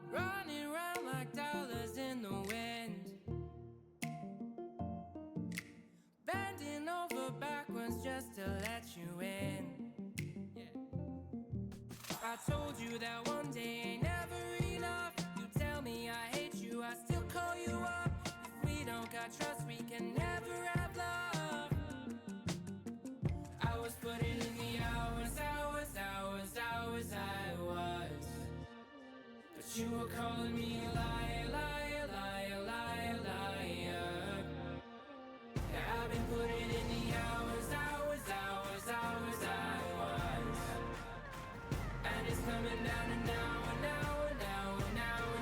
Running round like dollars in the wind, bending over backwards just to let you in. I told you that one day ain't never enough. You tell me I hate you, I still call you up. If we don't got trust, we can never have love. I was putting in the hours I was, but you were calling me a liar, liar, liar, liar, liar. Yeah, I've been putting in the hours I was, and it's coming down to now and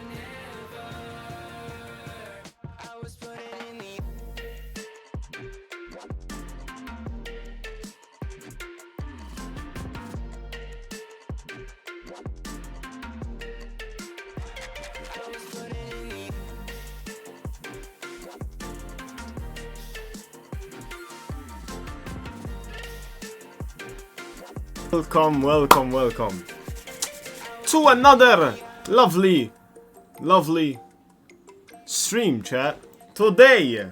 never. I was putting in the Welcome to another lovely stream, chat. Today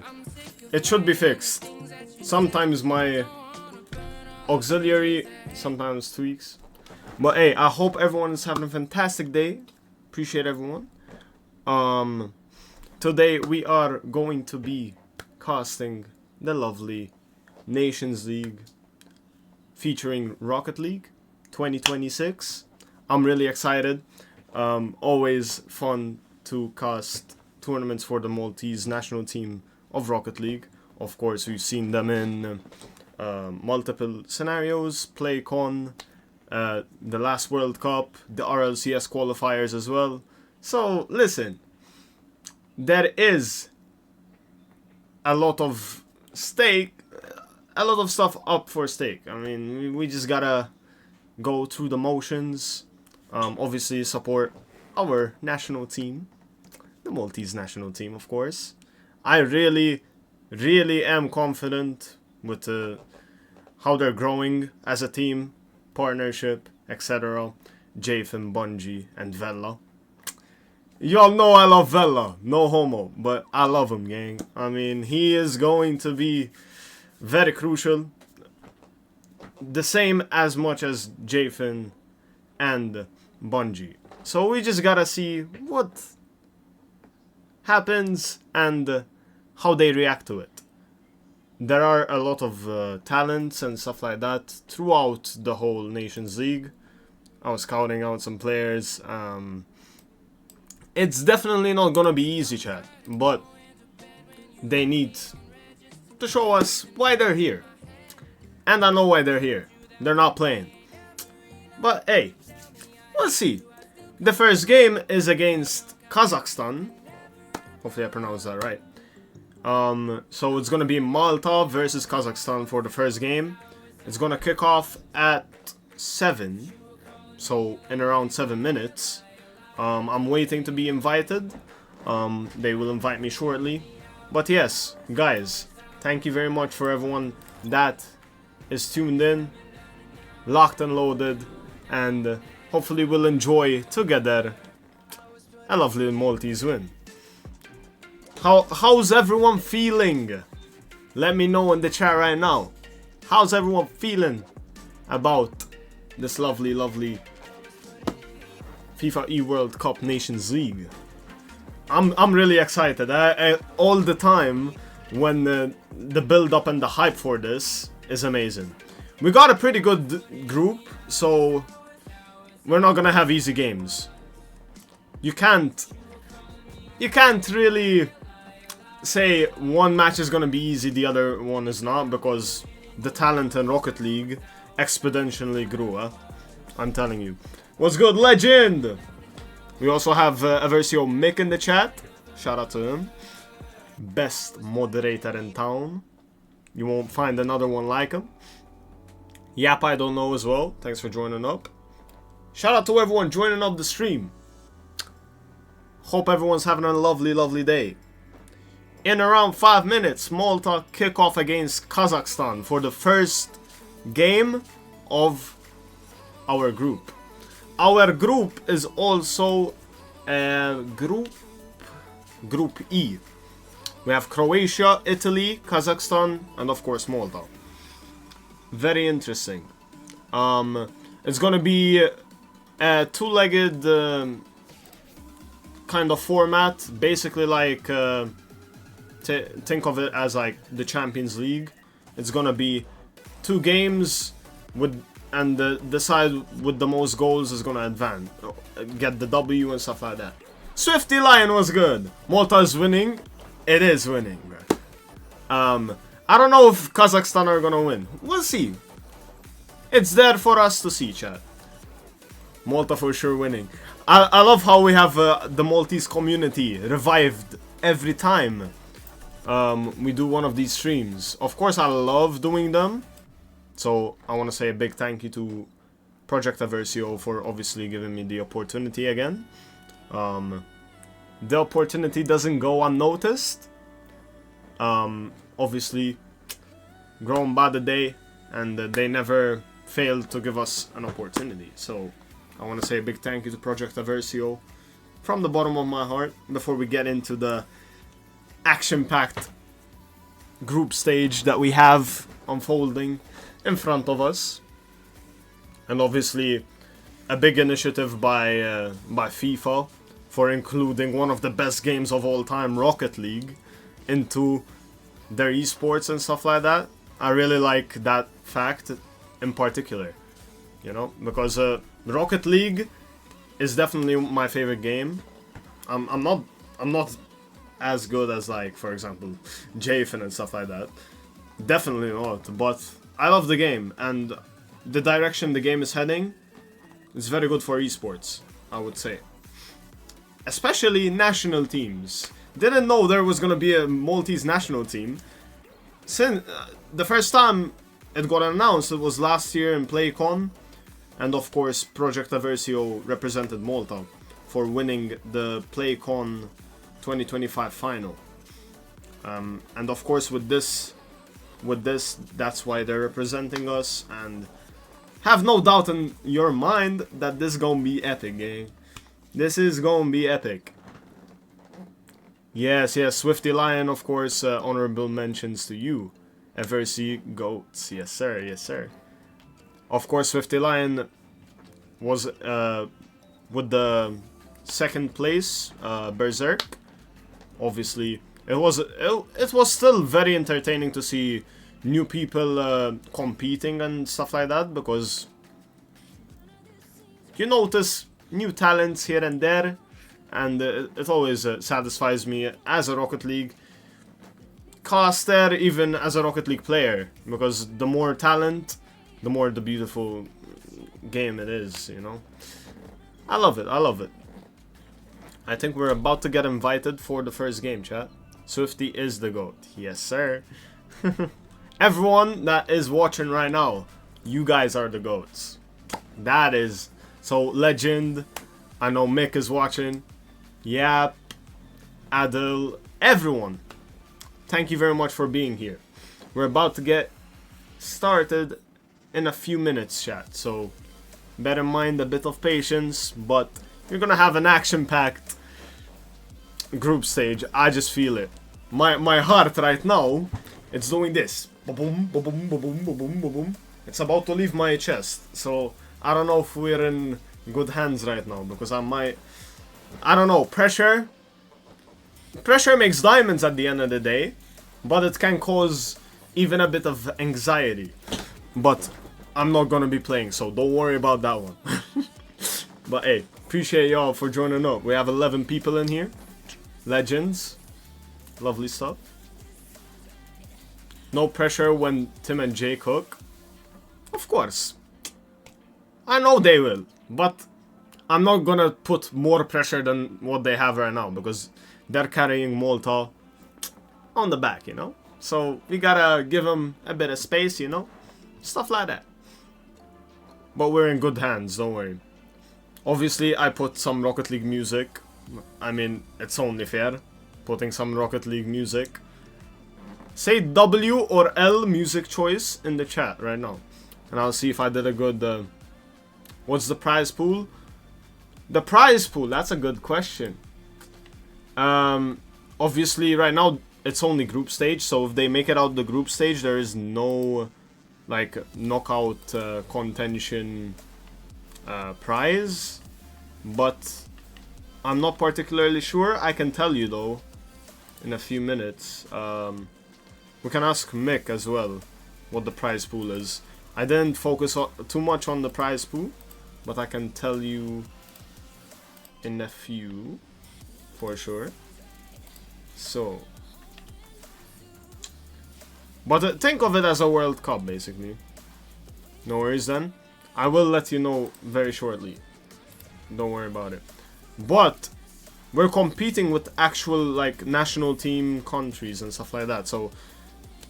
it should be fixed. Sometimes my auxiliary sometimes tweaks, but hey, I hope everyone is having a fantastic day. Appreciate everyone. Today we are going to be casting the lovely Nations League featuring Rocket League 2026. I'm really excited. Always fun to cast tournaments for the Maltese national team of Rocket League. Of course, we've seen them in multiple scenarios, PlayCon, the last World Cup, the RLCS qualifiers as well. So, listen, there is a lot of a lot of stuff up for stake. I mean, we just gotta go through the motions. Obviously, support our national team, the Maltese national team, of course. I really am confident with how they're growing as a team, partnership, etc. Jathan, Bungie, and Vela. Y'all know I love Vela, no homo, but I love him, gang. I mean, he is going to be very crucial. The same as much as Jathan and Bungie. So we just gotta see what happens and how they react to it. There are a lot of talents and stuff like that throughout the whole Nations League. I was scouting out some players. It's definitely not gonna be easy, chat, but they need to show us why they're here. And I know why they're here. They're not playing. But hey, let's see. The first game is against Kazakhstan. Hopefully I pronounced that right. So it's gonna be Malta versus Kazakhstan for the first game. It's gonna kick off at 7. So in around 7 minutes. I'm waiting to be invited. They will invite me shortly. But yes, guys, thank you very much for everyone that is tuned in, locked and loaded, and hopefully we'll enjoy together a lovely Maltese win. How's everyone feeling? Let me know in the chat right now. How's everyone feeling about this lovely, lovely FIFA World Cup Nations League? I'm really excited. All the time when the build up and the hype for this is amazing. We got a pretty good group, so we're not gonna have easy games. You can't really say one match is gonna be easy, the other one is not, because the talent in Rocket League exponentially grew. I'm telling you. What's good, legend? We also have Eversio Mick in the chat. Shout out to him. Best moderator in town. You won't find another one like him. Yap, I don't know as well. Thanks for joining up. Shout out to everyone joining up the stream. Hope everyone's having a lovely, lovely day. In around 5 minutes, Malta kick off against Kazakhstan for the first game of our group. Our group is also Group E. We have Croatia, Italy, Kazakhstan, and of course Malta. Very interesting. It's gonna be a two-legged kind of format, basically like think of it as like the Champions League. It's gonna be 2 games and the side with the most goals is gonna advance, get the W and stuff like that. Swifty Lion was good. Malta is winning. It is winning, bro. I don't know if Kazakhstan are gonna win. We'll see. It's there for us to see, chat. Malta for sure winning. I love how we have the Maltese community revived every time we do one of these streams. Of course, I love doing them. So I want to say a big thank you to Project Eversio for obviously giving me the opportunity again. The opportunity doesn't go unnoticed. Obviously, grown by the day, and they never failed to give us an opportunity. So I want to say a big thank you to Project Eversio from the bottom of my heart before we get into the action-packed group stage that we have unfolding in front of us. And obviously a big initiative by FIFA for including one of the best games of all time, Rocket League, into their esports and stuff like that. I really like that fact in particular, you know, because Rocket League is definitely my favorite game. I'm not as good as, like, for example, Jafin and stuff like that. Definitely not, but I love the game, and the direction the game is heading is very good for esports, I would say. Especially national teams. Didn't know there was gonna be a Maltese national team. Since the first time it got announced, it was last year in PlayCon, and of course Project Eversio represented Malta for winning the PlayCon 2025 final. And of course with this, that's why they're representing us, and have no doubt in your mind that this is gonna be epic, gang. This is gonna be epic. Yes, Swifty Lion, of course, honorable mentions to you. Eversio Goats, yes sir, yes sir. Of course, Swifty Lion was with the second place, Berserk. Obviously, it was still very entertaining to see new people competing and stuff like that, because you notice new talents here and there, and it always satisfies me as a Rocket League caster, even as a Rocket League player, because the more talent, the more the beautiful game it is, you know. I love it, I love it. I think we're about to get invited for the first game, chat. Swifty is the GOAT. Yes, sir. Everyone that is watching right now, you guys are the GOATs. That is... So, Legend, I know Mick is watching, Yap, Adil, everyone. Thank you very much for being here. We're about to get started in a few minutes, chat. So, bear in mind a bit of patience, but you're gonna have an action-packed group stage. I just feel it. My heart right now, it's doing this. Ba-boom, ba-boom, ba-boom, ba-boom, ba-boom. It's about to leave my chest. So, I don't know if we're in good hands right now, because I might... I don't know, pressure makes diamonds at the end of the day, but it can cause even a bit of anxiety. But I'm not gonna be playing, so don't worry about that one. But hey, appreciate y'all for joining up. We have 11 people in here. Legends. Lovely stuff. No pressure when Tim and Jay cook. Of course. I know they will, but I'm not gonna put more pressure than what they have right now, because they're carrying Malta on the back, you know? So we gotta give them a bit of space, you know? Stuff like that. But we're in good hands, don't worry. Obviously, I put some Rocket League music. I mean, it's only fair, putting some Rocket League music. Say W or L music choice in the chat right now, and I'll see if I did a good... What's the prize pool? The prize pool, that's a good question. Obviously, right now, it's only group stage, so if they make it out the group stage, there is no, like, knockout contention prize. But I'm not particularly sure. I can tell you, though, in a few minutes. We can ask Mick as well what the prize pool is. I didn't focus too much on the prize pool, but I can tell you in a few, for sure. So, but think of it as a World Cup, basically. No worries then. I will let you know very shortly. Don't worry about it. But we're competing with actual, like, national team countries and stuff like that. So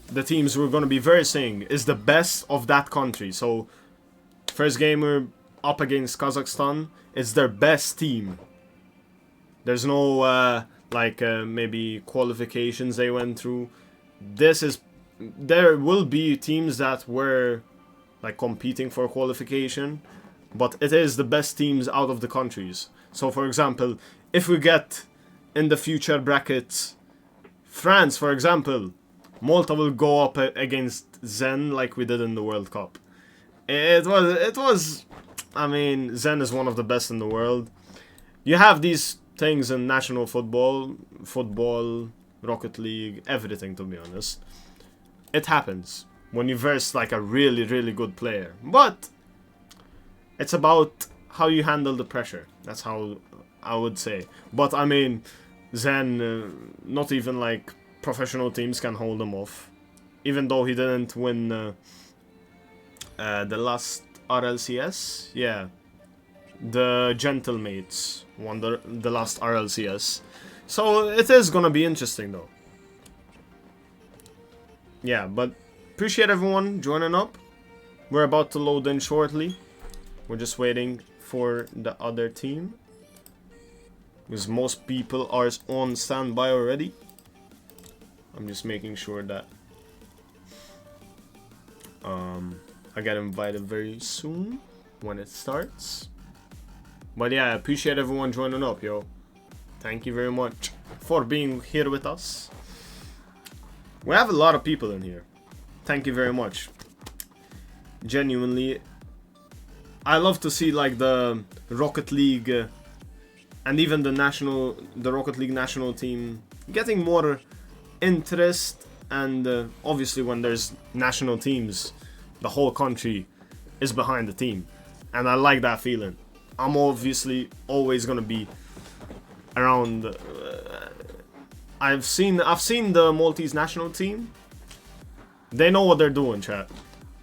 the teams we're going to be versing is the best of that country. So first game we're up against Kazakhstan. It's their best team. There's no maybe qualifications they went through. There will be teams that were like competing for qualification, but it is the best teams out of the countries. So for example, if we get in the future brackets France, for example, Malta will go up against Zen like we did in the World Cup. It was I mean, Zen is one of the best in the world. You have these things in national football, Rocket League, everything, to be honest. It happens when you verse like a really, really good player. But it's about how you handle the pressure. That's how I would say. But I mean, Zen, not even like professional teams can hold him off. Even though he didn't win the last RLCS. Yeah. The Gentlemates won the last RLCS. So it is gonna be interesting though. Yeah, but appreciate everyone joining up. We're about to load in shortly. We're just waiting for the other team, because most people are on standby already. I'm just making sure that I get invited very soon when it starts. But yeah, I appreciate everyone joining up, yo. Thank you very much for being here with us. We have a lot of people in here. Thank you very much. Genuinely, I love to see like the Rocket League and even the Rocket League national team getting more interest, and obviously when there's national teams, the whole country is behind the team, and I like that feeling. I'm obviously always gonna be around I've seen the Maltese national team. They know what they're doing, chat.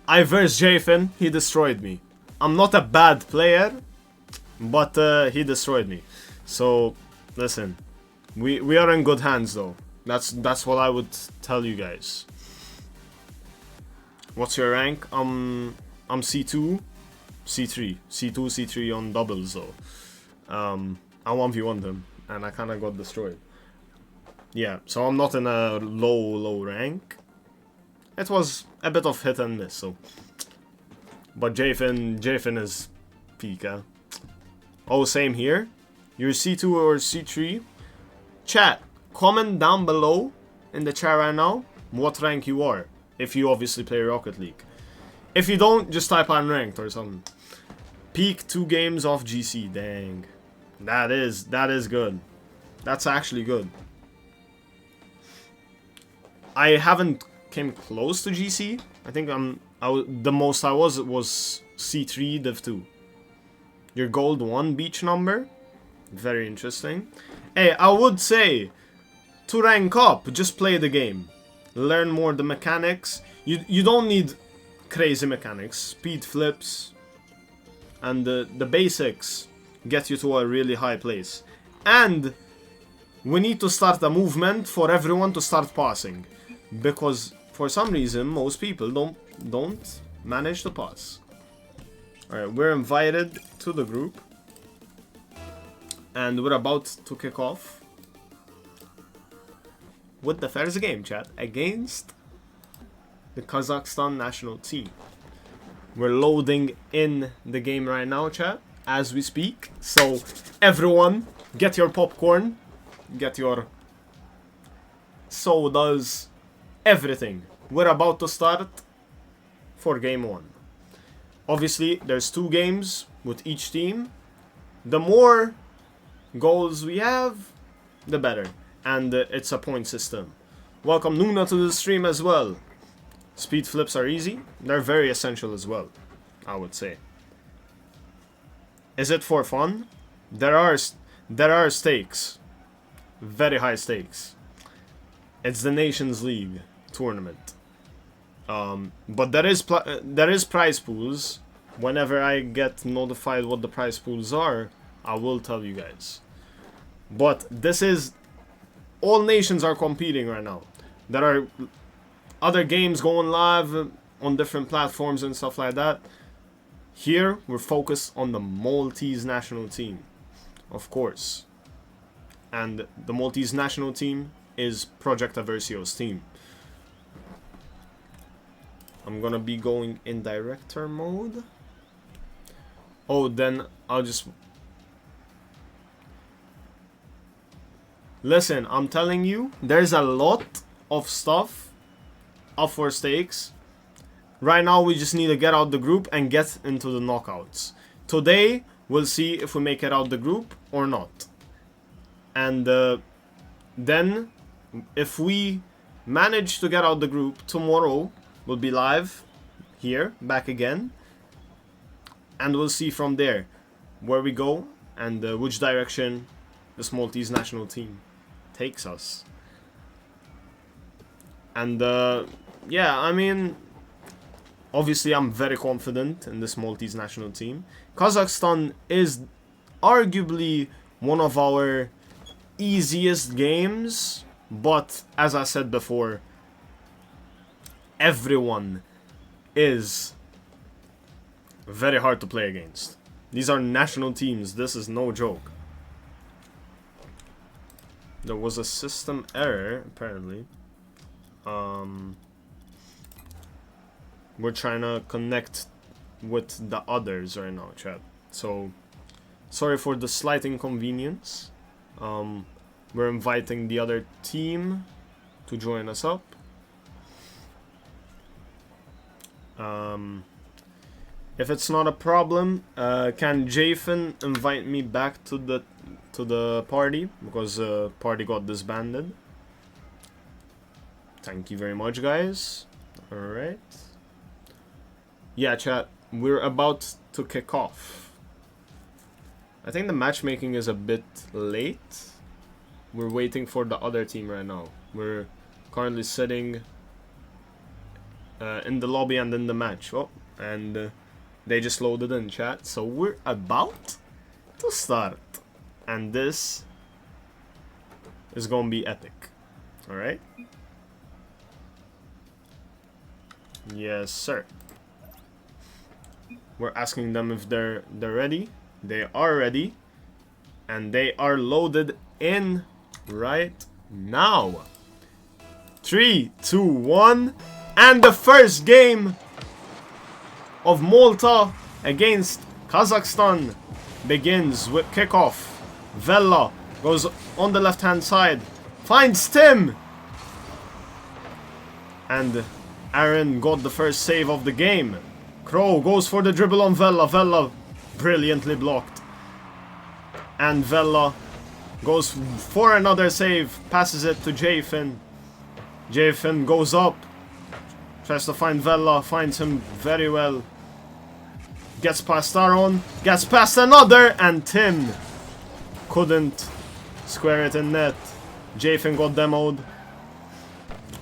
I versed Jafin, he destroyed me. I'm not a bad player, but he destroyed me. So, listen, we are in good hands though. That's what I would tell you guys. What's your rank? I'm C2, C3, C2, C3 on doubles though. I 1v1 them and I kind of got destroyed. Yeah, so I'm not in a low rank. It was a bit of hit and miss, so. But Jafin is Pika. Oh, same here. You're C2 or C3. Chat, comment down below in the chat right now what rank you are. If you obviously play Rocket League. If you don't, just type unranked or something. Peak 2 games off GC. Dang. That is good. That's actually good. I haven't came close to GC. I think the most I was C3 Div 2. Your gold 1 beach number. Very interesting. Hey, I would say to rank up, just play the game. Learn more the mechanics. You don't need crazy mechanics. Speed flips and the basics get you to a really high place. And we need to start a movement for everyone to start passing, because for some reason most people don't manage to pass. Alright, we're invited to the group and we're about to kick off with the first game, chat, against the Kazakhstan national team. We're loading in the game right now, chat, as we speak. So everyone, get your popcorn, get your sodas, everything. We're about to start for game 1. Obviously, there's 2 games with each team. The more goals we have, the better. And it's a point system. Welcome Nuna to the stream as well. Speed flips are easy. They're very essential as well, I would say. Is it for fun? There are stakes. Very high stakes. It's the Nations League tournament. But there is prize pools. Whenever I get notified what the prize pools are, I will tell you guys. But this is... all nations are competing right now. There are other games going live on different platforms and stuff like that. Here, we're focused on the Maltese national team, of course. And the Maltese national team is Project Eversio's team. I'm gonna be going in director mode. Oh, then I'll just... Listen, I'm telling you, there's a lot of stuff up for stakes. Right now, we just need to get out the group and get into the knockouts. Today, we'll see if we make it out the group or not. And then, if we manage to get out the group, tomorrow we'll be live here, back again. And we'll see from there where we go and which direction this Maltese national team takes us. And yeah, I mean, obviously I'm very confident in this Maltese national team. Kazakhstan is arguably one of our easiest games, but as I said before, everyone is very hard to play against. These are national teams. This is no joke. There was a system error, apparently. We're trying to connect with the others right now, chat. So, sorry for the slight inconvenience. We're inviting the other team to join us up. If it's not a problem, can Jafin invite me back to the party, because party got disbanded. Thank you very much, guys. Alright. Yeah, chat, we're about to kick off. I think the matchmaking is a bit late. we're waiting for the other team right now. We're currently sitting in the lobby and in the match. Oh, and they just loaded in, chat. So we're about to start. And this is gonna be epic. Alright? Yes, sir. We're asking them if they're ready. They are ready. And they are loaded in right now. 3, 2, 1. And the first game of Malta against Kazakhstan begins with kickoff. Vella goes on the left hand side. Finds Tim. And Aaron got the first save of the game. Crow goes for the dribble on Vella. Vella brilliantly blocked. And Vella goes for another save. Passes it to Jafin. Jafin goes up. Tries to find Vella. Finds him very well. Gets past Aaron. Gets past another. And Tim couldn't square it in net. Jafin got demoed.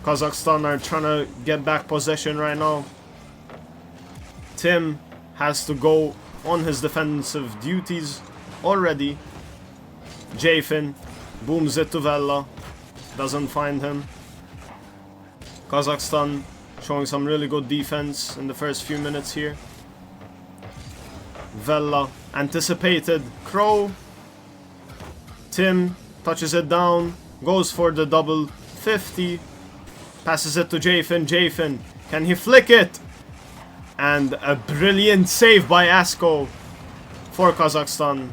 Kazakhstan are trying to get back possession right now. Tim has to go on his defensive duties already. Jafin booms it to Vella. Doesn't find him. Kazakhstan showing some really good defense in the first few minutes here. Vella anticipated Crow. Tim touches it down. Goes for the double 50. Passes it to Jafin. Jafin, can he flick it? And a brilliant save by Asko for Kazakhstan.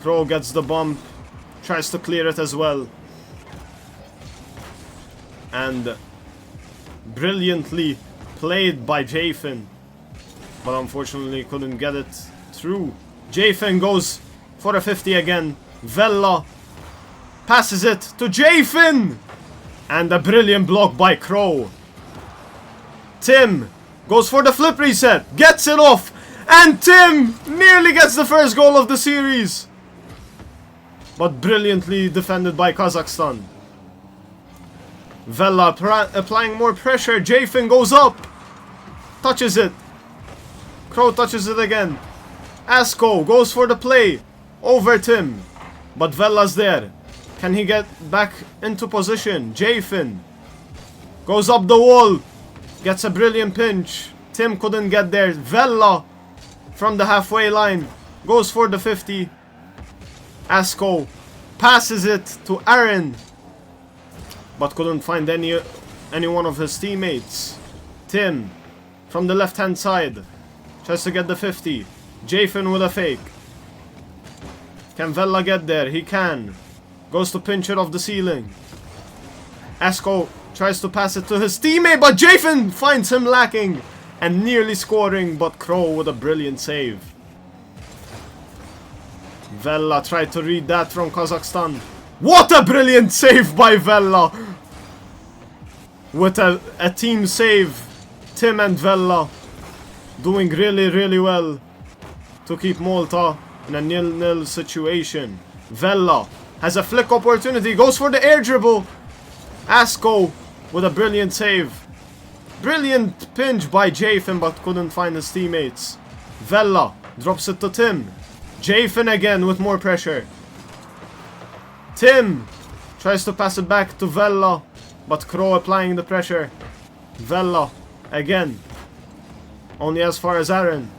Crow gets the bump. Tries to clear it as well. And brilliantly played by Jafin. But unfortunately couldn't get it through. Jafin goes for a 50 again. Vella passes it to Jafin. And a brilliant block by Crow. Tim goes for the flip reset. Gets it off. And Tim nearly gets the first goal of the series. But brilliantly defended by Kazakhstan. Vella applying more pressure. Jafin goes up. Touches it. Crow touches it again. Asko goes for the play. Over Tim. But Vella's there. Can he get back into position? Jafin goes up the wall. Gets a brilliant pinch. Tim couldn't get there. Vella from the halfway line goes for the 50. Asko passes it to Aaron. But couldn't find any one of his teammates. Tim from the left hand side tries to get the 50. Jafin with a fake. Can Vella get there? He can. Goes to pinch it off the ceiling. Asko tries to pass it to his teammate, but Jafin finds him lacking and nearly scoring, but Crow with a brilliant save. Vella tried to read that from Kazakhstan. What a brilliant save by Vella! With a team save. Tim and Vella doing really well to keep Malta in a 0-0 situation. Vella has a flick opportunity. Goes for the air dribble. Asko with a brilliant save. Brilliant pinch by Jafin, but couldn't find his teammates. Vella drops it to Tim. Jafin again with more pressure. Tim tries to pass it back to Vella, but Crow applying the pressure. Vella again. Only as far as Aaron.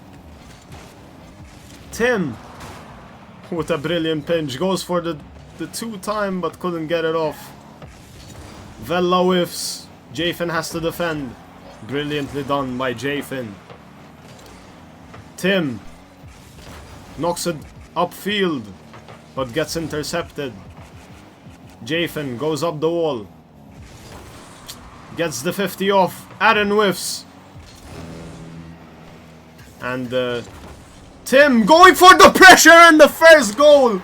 Tim with a brilliant pinch. Goes for the 2-time, but couldn't get it off. Vella whiffs. Jafin has to defend. Brilliantly done by Jafin. Tim knocks it upfield, but gets intercepted. Jafin goes up the wall. Gets the 50 off. Aaron whiffs. And Tim going for the pressure, and the first goal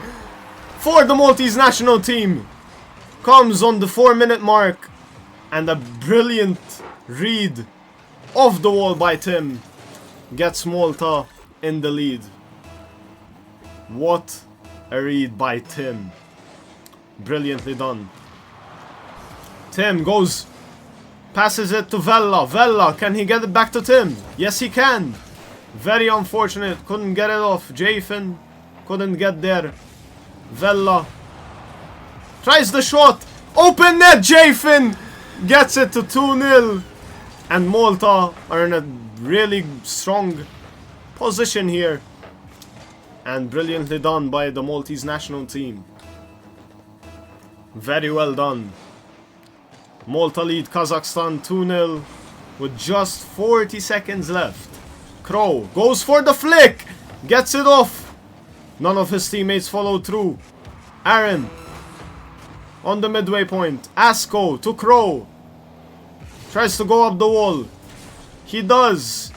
for the Maltese national team comes on the 4-minute mark. And a brilliant read off the wall by Tim gets Malta in the lead. What a read by Tim. Brilliantly done. Tim goes, passes it to Vella. Vella, can he get it back to Tim? Yes, he can. Very unfortunate, couldn't get it off. Jafin couldn't get there. Vella tries the shot. Open net, Jafin gets it to 2-0. And Malta are in a really strong position here. And brilliantly done by the Maltese national team. Very well done. Malta lead Kazakhstan 2-0 with just 40 seconds left. Crow goes for the flick. Gets it off. None of his teammates follow through. Aaron on the midway point. Asko to Crow. Tries to go up the wall. He does.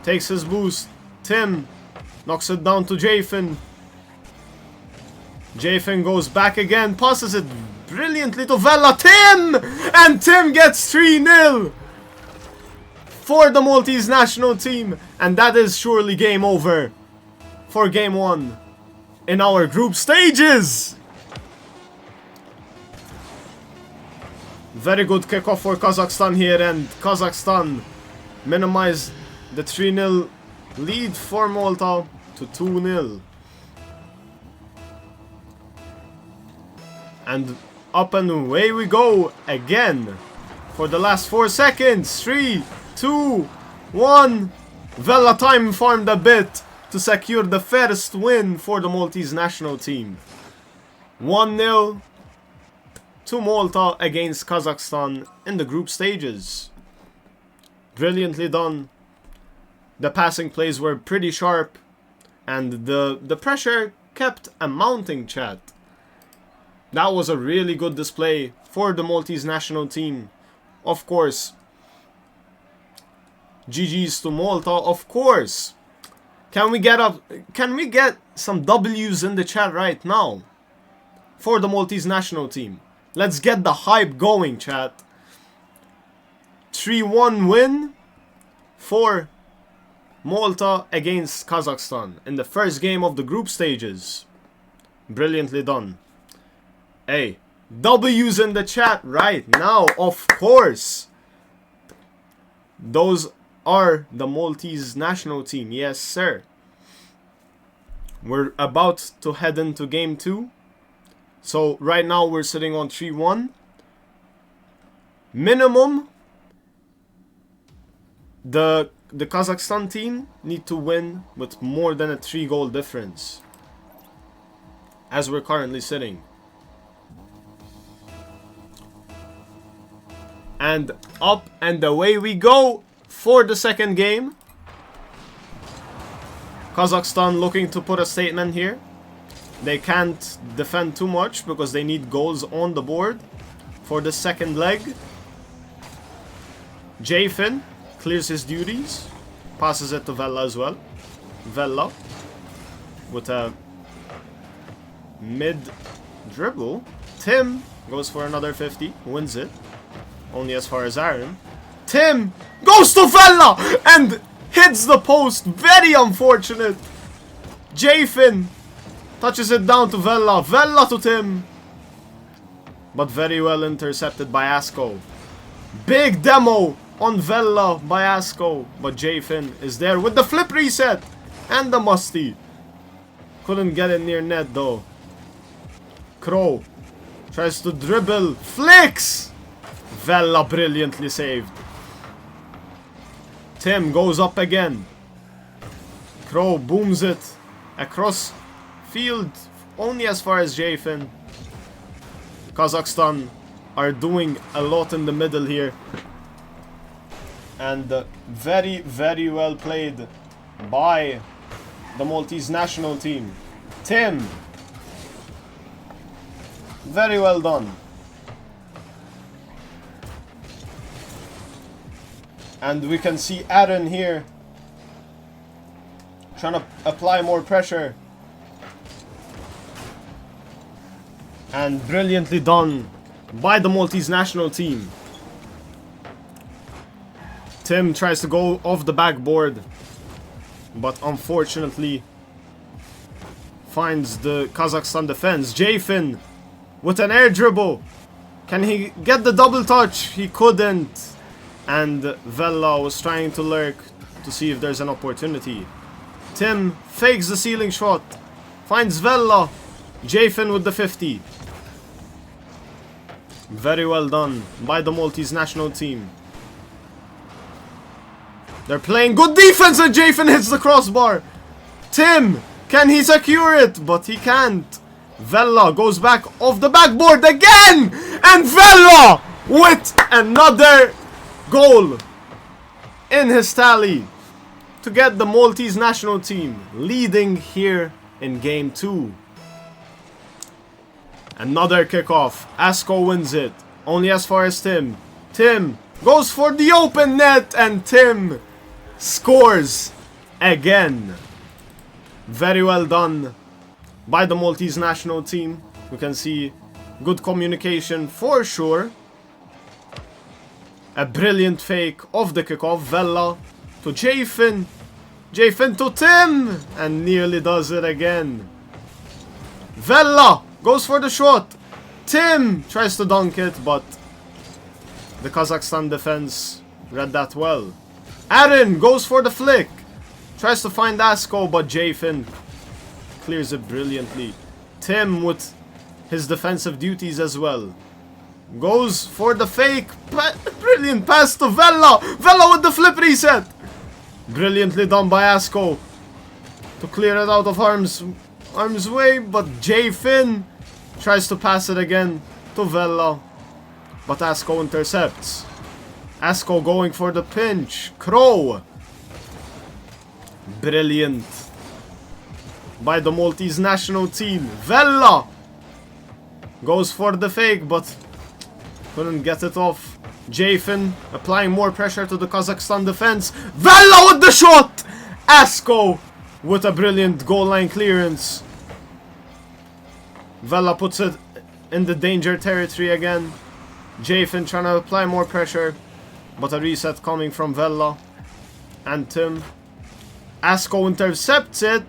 Takes his boost. Tim knocks it down to Jafin. Jafin goes back again. Passes it brilliantly to Vella. Tim! And Tim gets 3-0 for the Maltese national team. And that is surely game over for game 1 in our group stages. Very good kickoff for Kazakhstan here, and Kazakhstan minimized the 3-0 lead for Malta to 2-0. And up and away we go again for the last 4 seconds. 3, 2, 1. Vella time farmed a bit to secure the first win for the Maltese national team. 1-0 to Malta against Kazakhstan in the group stages. Brilliantly done. The passing plays were pretty sharp, and the pressure kept mounting, chat. That was a really good display for the Maltese national team. Of course. GG's to Malta, of course. Can we get some W's in the chat right now for the Maltese national team? Let's get the hype going, chat. 3-1 win for Malta against Kazakhstan in the first game of the group stages. Brilliantly done. Hey, W's in the chat right now, of course. Those are the Maltese national team. Yes, sir. We're about to head into game 2. So right now we're sitting on 3-1. Minimum, the Kazakhstan team need to win with more than a 3-goal difference, as we're currently sitting. And up and away we go for the second game. Kazakhstan looking to put a statement here. They can't defend too much because they need goals on the board for the second leg. Jafin clears his duties. Passes it to Vella as well. Vella with a mid dribble. Tim goes for another 50. Wins it. Only as far as Aaron. Tim goes to Vella and hits the post. Very unfortunate. Jafin touches it down to Vella. Vella to Tim. But very well intercepted by Asko. Big demo on Vella by Asko. But Jafin is there with the flip reset. And the musty. Couldn't get it near net though. Crow tries to dribble. Flicks. Vella brilliantly saved. Tim goes up again. Crow booms it across field only as far as Jafin. Kazakhstan are doing a lot in the middle here. And very, very well played by the Maltese national team. Tim. Very well done. And we can see Aaron here trying to apply more pressure. And brilliantly done by the Maltese national team. Tim tries to go off the backboard, but unfortunately finds the Kazakhstan defense. Jafin with an air dribble. Can he get the double touch? He couldn't. And Vella was trying to lurk to see if there's an opportunity. Tim fakes the ceiling shot. Finds Vella. Jafin with the 50. Very well done by the Maltese national team. They're playing good defense and Jafin hits the crossbar. Tim, can he secure it? But he can't. Vella goes back off the backboard again. And Vella with another goal in his tally to get the Maltese national team leading here in game 2. Another kickoff. Asko wins it. Only as far as Tim. Tim goes for the open net and Tim scores again. Very well done by the Maltese national team. We can see good communication for sure. A brilliant fake of the kickoff. Vella to Jafin. Jafin to Tim. And nearly does it again. Vella goes for the shot. Tim tries to dunk it, but the Kazakhstan defense read that well. Aaron goes for the flick. Tries to find Asko, but Jafin clears it brilliantly. Tim with his defensive duties as well. Goes for the fake. Brilliant pass to Vella. Vella with the flip reset. Brilliantly done by Asko to clear it out of harm's way, but Jafin tries to pass it again to Vella, but Asko intercepts. Asko going for the pinch. Crow. Brilliant by the Maltese national team. Vella goes for the fake, but couldn't get it off. Jafin applying more pressure to the Kazakhstan defense. Vella with the shot. Asko with a brilliant goal line clearance. Vella puts it in the danger territory again. Jafin trying to apply more pressure, but a reset coming from Vella and Tim. Asko intercepts it.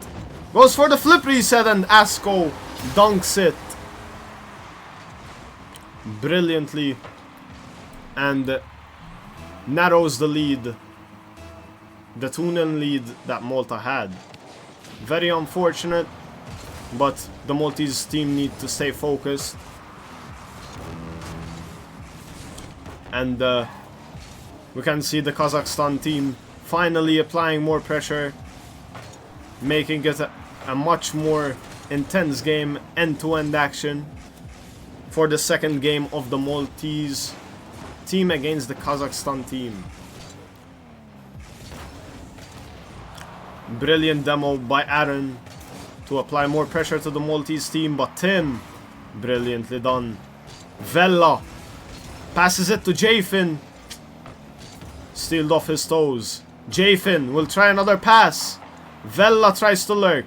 Goes for the flip reset and Asko dunks it brilliantly and narrows the lead, the 2-0 lead that Malta had. Very unfortunate, but the Maltese team need to stay focused. And we can see the Kazakhstan team finally applying more pressure, making it a much more intense game, end-to-end action for the second game of the Maltese team against the Kazakhstan team. Brilliant demo by Aaron to apply more pressure to the Maltese team, but Tim, brilliantly done. Vella passes it to Jafin, stealed off his toes. Jafin will try another pass. Vella tries to lurk.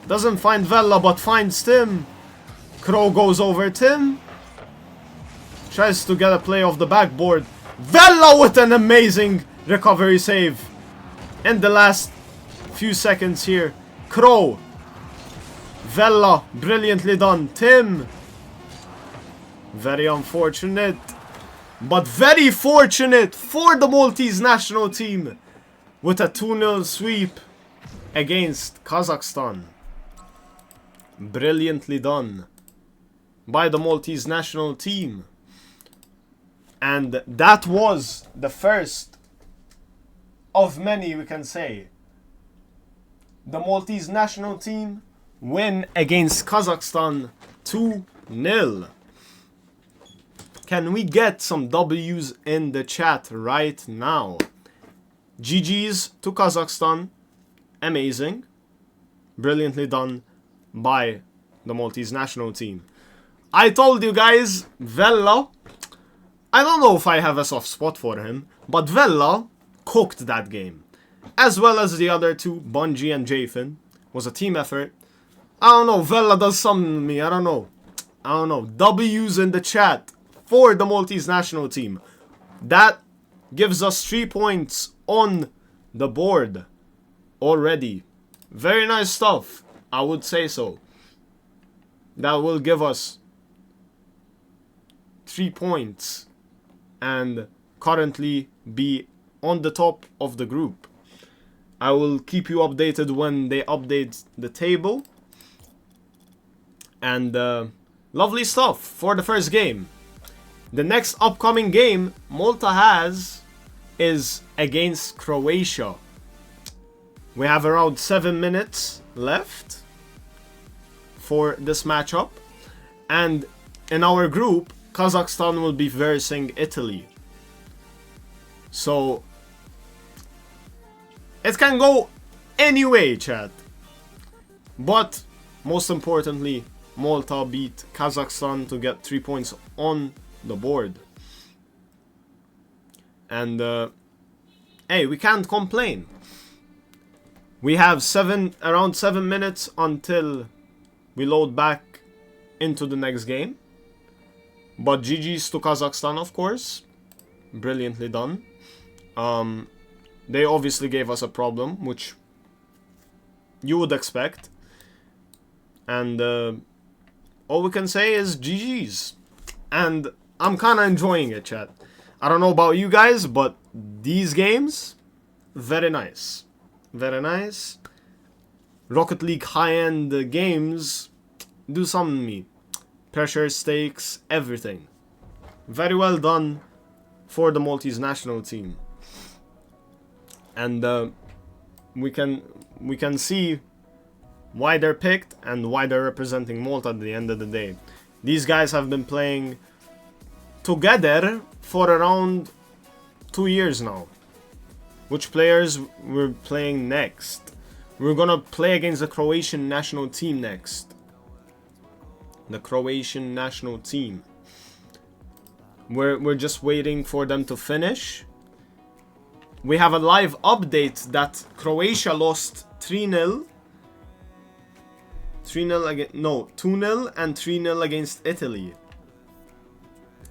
Doesn't find Vella, but finds Tim. Crow goes over Tim. Tries to get a play off the backboard. Vella with an amazing recovery save in the last few seconds here. Crow. Vella, brilliantly done. Tim. Very unfortunate, but very fortunate for the Maltese national team with a 2-0 sweep against Kazakhstan. Brilliantly done by the Maltese national team. And that was the first of many, we can say. The Maltese national team win against Kazakhstan 2-0. Can we get some W's in the chat right now? GG's to Kazakhstan. Amazing. Brilliantly done by the Maltese national team. I told you guys, Vella, I don't know if I have a soft spot for him, but Vella cooked that game. As well as the other two, Bungie and Jafin. Was a team effort. I don't know, Vella does something to me, I don't know. W's in the chat for the Maltese national team. That gives us 3 points on the board already. Very nice stuff. I would say so. That will give us 3 points and currently be on the top of the group. I will keep you updated when they update the table. And lovely stuff for the first game. The next upcoming game Malta has is against Croatia. We have around 7 minutes left for this matchup. And in our group, Kazakhstan will be versing Italy. So it can go any way, chat. But most importantly, Malta beat Kazakhstan to get 3 points on the board. And hey, we can't complain. We have around 7 minutes until we load back into the next game. But GG's to Kazakhstan, of course. Brilliantly done. They obviously gave us a problem, which you would expect. And all we can say is GG's. And I'm kind of enjoying it, chat. I don't know about you guys, but these games, very nice. Very nice. Rocket League high-end games do something to me. Pressure, stakes, everything. Very well done for the Maltese national team. And we can see why they're picked and why they're representing Malta at the end of the day. These guys have been playing together for around 2 years now. Which players we're playing next? We're gonna play against the Croatian national team next. The Croatian national team. We're just waiting for them to finish. We have a live update that Croatia lost 3-0. 3-0 against, no, 2-0 and 3-0 against Italy.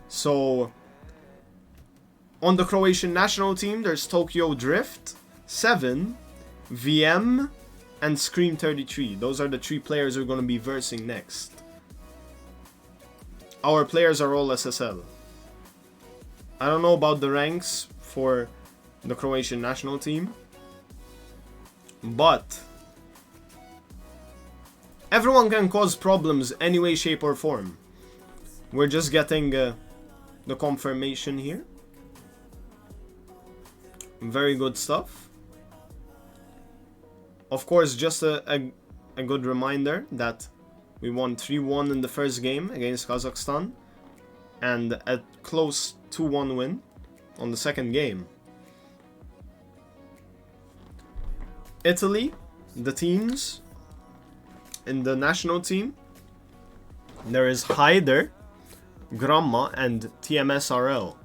So on the Croatian national team, there's Tokyo Drift, 7, VM, and Scream 33. Those are the 3 players we're going to be versing next. Our players are all SSL. I don't know about the ranks for the Croatian national team, but everyone can cause problems any way, shape, or form. We're just getting the confirmation here. Very good stuff. Of course, just a good reminder that we won 3-1 in the first game against Kazakhstan and a close 2-1 win on the second game. Italy, the teams in the national team, there is Haider, Gramma, and TMSRL.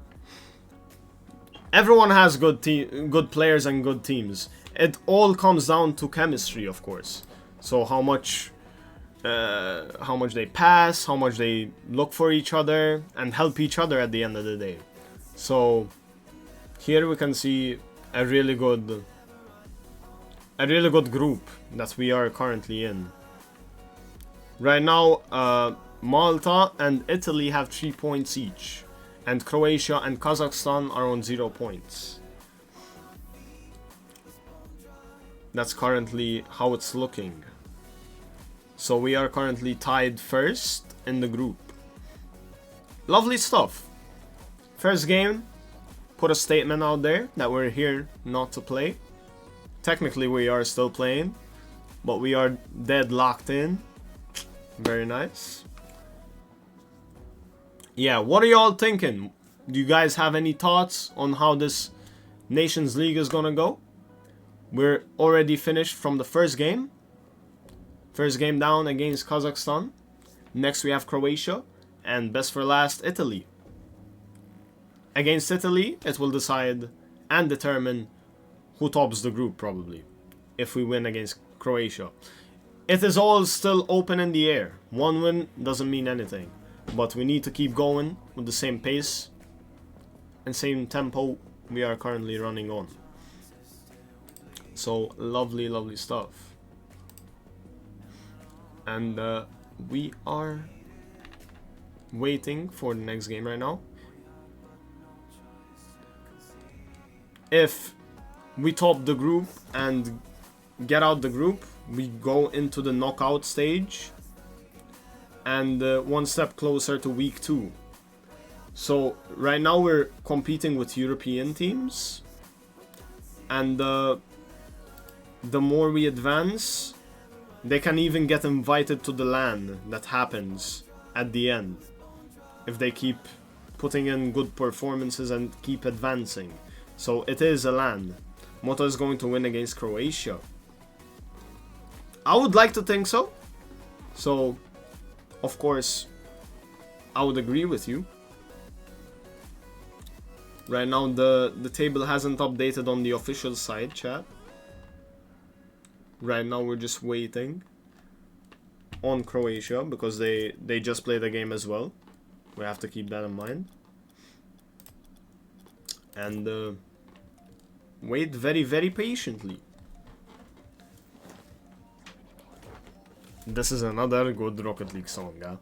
Everyone has good players and good teams. It all comes down to chemistry, of course. So how much they pass, how much they look for each other, and help each other at the end of the day. So here we can see a really good group that we are currently in. Right now, Malta and Italy have 3 points each, and Croatia and Kazakhstan are on 0 points. That's currently how it's looking. So we are currently tied first in the group. Lovely stuff. First game, put a statement out there that we're here not to play. Technically we are still playing, but we are dead locked in. Very nice. Yeah, what are y'all thinking? Do you guys have any thoughts on how this Nations League is gonna go? We're already finished from the first game. First game down against Kazakhstan. Next we have Croatia. And best for last, Italy. Against Italy, it will decide and determine who tops the group, probably, if we win against Croatia. It is all still open in the air. One win doesn't mean anything. But we need to keep going with the same pace and same tempo we are currently running on. So, lovely, lovely stuff. And we are waiting for the next game right now. If we top the group and get out the group, we go into the knockout stage and one step closer to week 2. So right now we're competing with European teams, and the more we advance, they can even get invited to the LAN that happens at the end if they keep putting in good performances and keep advancing. So it is a LAN. Moto is going to win against Croatia. I would like to think so. So, of course, I would agree with you. Right now, the table hasn't updated on the official side, chat. Right now, we're just waiting on Croatia because they just played the game as well. We have to keep that in mind. And wait very, very patiently. This is another good Rocket League song, huh?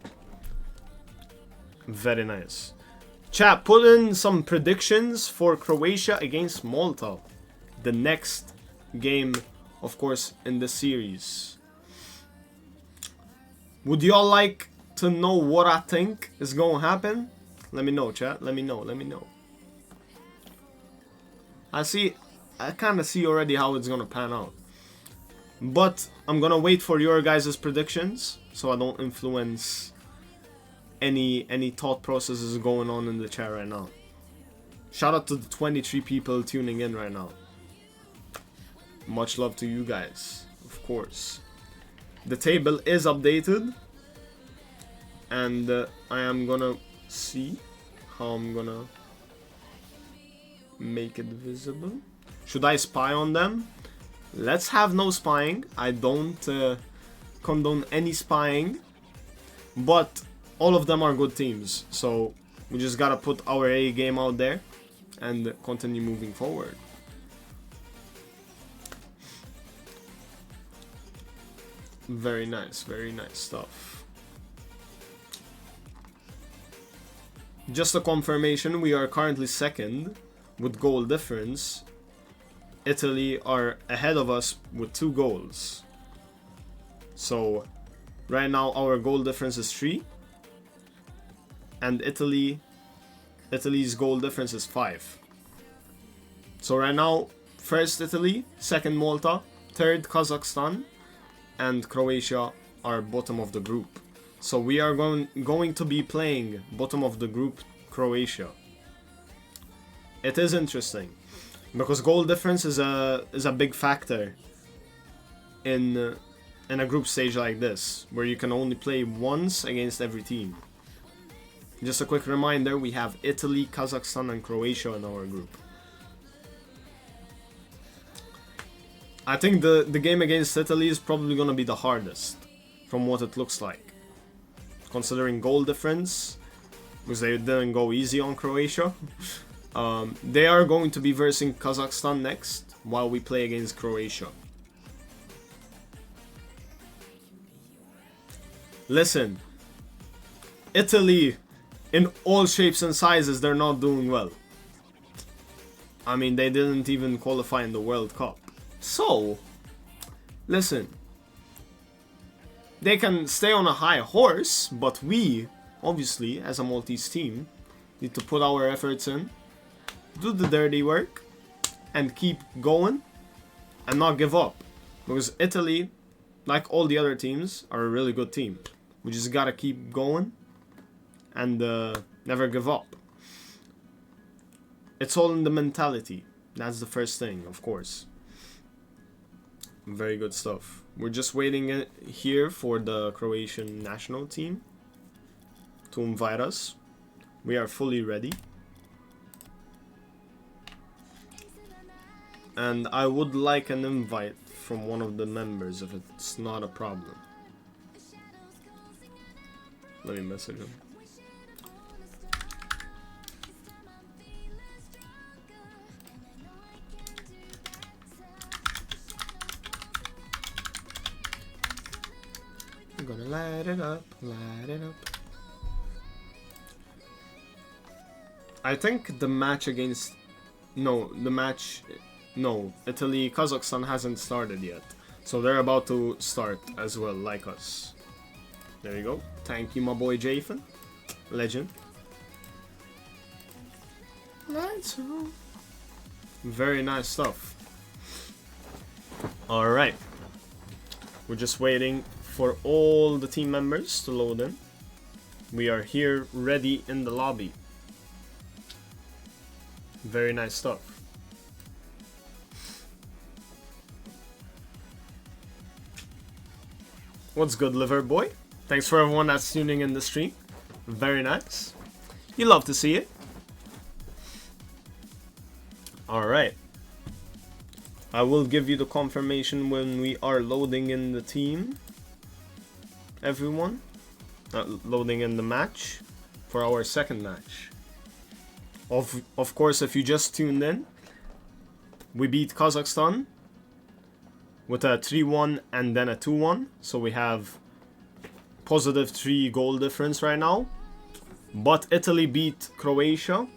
Very nice. Chat, put in some predictions for Croatia against Malta. The next game, of course, in the series. Would y'all like to know what I think is going to happen? Let me know, chat. Let me know. I kind of see already how it's going to pan out. But I'm going to wait for your guys' predictions so I don't influence any thought processes going on in the chat right now. Shout out to the 23 people tuning in right now. Much love to you guys, of course. The table is updated, and I am gonna see how I'm gonna make it visible. Should I spy on them? Let's have no spying. I don't condone any spying, but all of them are good teams, so we just gotta put our A game out there and continue moving forward. Very nice stuff. Just a confirmation, we are currently second with goal difference. Italy are ahead of us with 2 goals. So right now our goal difference is 3. And Italy's goal difference is 5. So right now, first Italy, second Malta, third Kazakhstan, and Croatia are bottom of the group. So we are going to be playing bottom of the group Croatia. It is interesting because goal difference is a big factor in a group stage like this, where you can only play once against every team. Just a quick reminder, we have Italy, Kazakhstan and Croatia in our group. I think the game against Italy is probably going to be the hardest, from what it looks like. Considering goal difference, because they didn't go easy on Croatia. They are going to be versing Kazakhstan next, while we play against Croatia. Listen, Italy, in all shapes and sizes, they're not doing well. I mean, they didn't even qualify in the World Cup. So, listen, they can stay on a high horse, but we, obviously, as a Maltese team, need to put our efforts in, do the dirty work, and keep going, and not give up. Because Italy, like all the other teams, are a really good team. We just gotta keep going and never give up. It's all in the mentality. That's the first thing, of course. Very good stuff. We're just waiting here for the Croatian national team to invite us. We are fully ready. And I would like an invite from one of the members if it's not a problem. Let me message him. Gonna light it up, light it up. I think the match against... No, Italy, Kazakhstan hasn't started yet. So they're about to start as well, like us. There you go. Thank you, my boy Jathan. Legend. Lights out. Very nice stuff. Alright. We're just waiting for all the team members to load in. We are here ready in the lobby. Very nice stuff. What's good, liver boy? Thanks for everyone that's tuning in the stream. Very nice. You love to see it. Alright. I will give you the confirmation when we are loading in the team. Everyone. Loading in the match for our second match. Of course, if you just tuned in, we beat Kazakhstan with a 3-1 and then a 2-1. So we have positive 3 goal difference right now. But Italy beat Croatia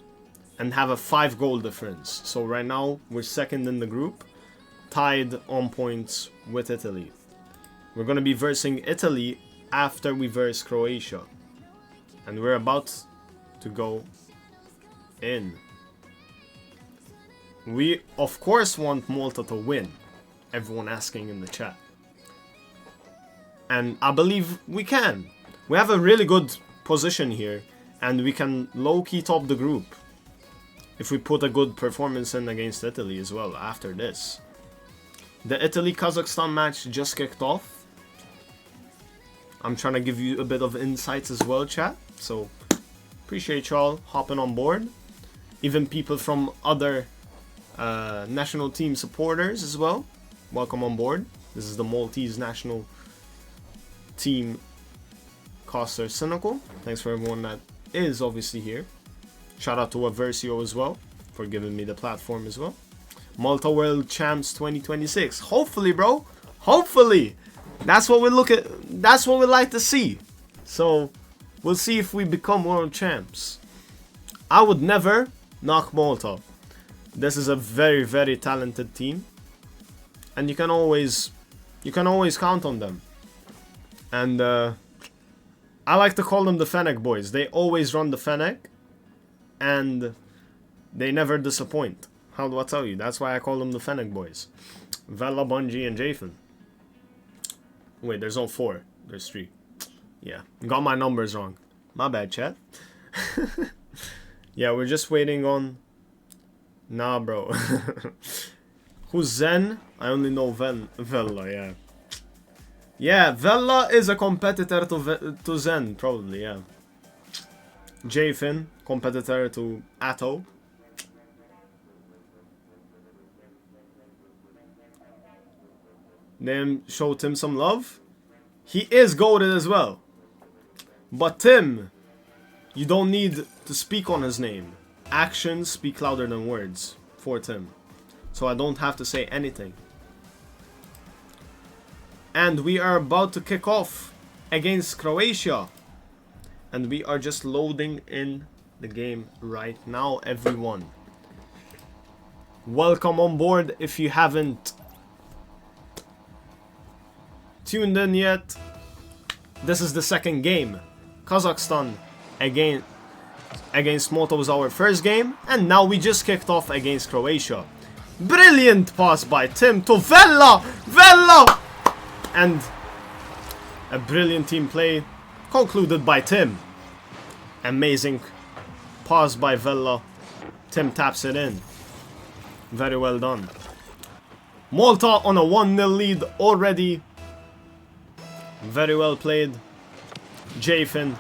and have a 5 goal difference. So right now we're second in the group, tied on points with Italy. We're going to be versing Italy after we verse Croatia. And we're about to go in. We of course want Malta to win. Everyone asking in the chat. And I believe we can. We have a really good position here. And we can low-key top the group. If we put a good performance in against Italy as well after this. The Italy-Kazakhstan match just kicked off. I'm trying to give you a bit of insights as well, chat. So, appreciate y'all hopping on board. Even people from other national team supporters as well. Welcome on board. This is the Maltese national team Coster Cynical. Thanks for everyone that is obviously here. Shout out to Eversio as well for giving me the platform as well. Malta World Champs 2026. Hopefully, bro. Hopefully. That's what we look at. That's what we like to see. So, we'll see if we become world champs. I would never knock Malta. This is a very, very talented team. And you can always count on them. And I like to call them the Fennec boys. They always run the Fennec. And they never disappoint. How do I tell you? That's why I call them the Fennec boys. Vela, Bungie, and Jathan. Wait, there's no 4. There's 3. Yeah, got my numbers wrong. My bad, chat. Yeah, we're just waiting on... Nah, bro. Who's Zen? I only know Vela, yeah. Yeah, Vela is a competitor to Zen, probably, yeah. Jathan, competitor to Atto. Then show Tim some love. He is goated as well. But Tim, you don't need to speak on his name. Actions speak louder than words for Tim. So I don't have to say anything. And we are about to kick off against Croatia. And we are just loading in the game right now, everyone. Welcome on board if you haven't tuned in yet. This is the second game. Kazakhstan against Malta was our first game. And now we just kicked off against Croatia. Brilliant pass by Tim to Vela! Vela! And a brilliant team play concluded by Tim. Amazing pass by Vela. Tim taps it in. Very well done. Malta on a 1-0 lead already. Very well played. Jathan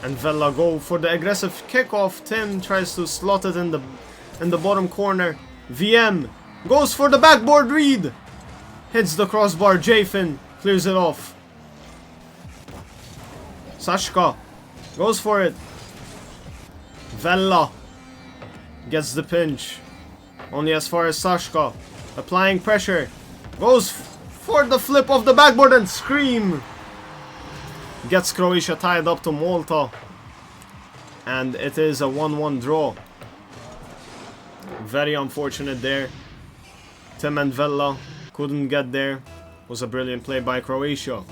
and Vela go for the aggressive kickoff. Tim tries to slot it in the bottom corner. VM goes for the backboard read. Hits the crossbar. Jathan clears it off. Sashka goes for it. Vela gets the pinch. Only as far as Sashka. Applying pressure. Goes for the flip of the backboard and scream. gets Croatia tied up to Malta. And it is a 1-1 draw. Very unfortunate there. Tim and Vella couldn't get there. Was a brilliant play by Croatia.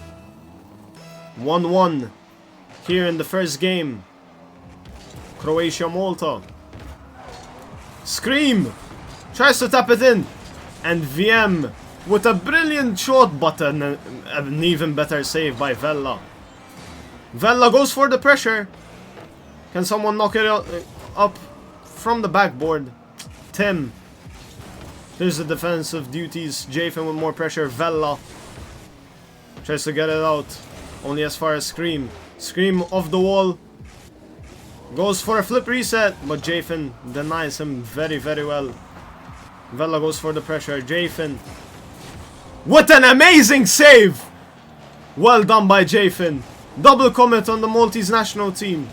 1-1 here in the first game. Croatia-Malta. Scream! Tries to tap it in. And VM with a brilliant shot, but an even better save by Vella. Vella goes for the pressure. Can someone knock it up from the backboard? Tim. Here's the defensive duties. Jafin with more pressure. Vella tries to get it out. Only as far as Scream. Scream off the wall. Goes for a flip reset, but Jafin denies him very, very well. Vella goes for the pressure. Jafin. What an amazing save! Well done by Jafin. Double commit on the Maltese national team.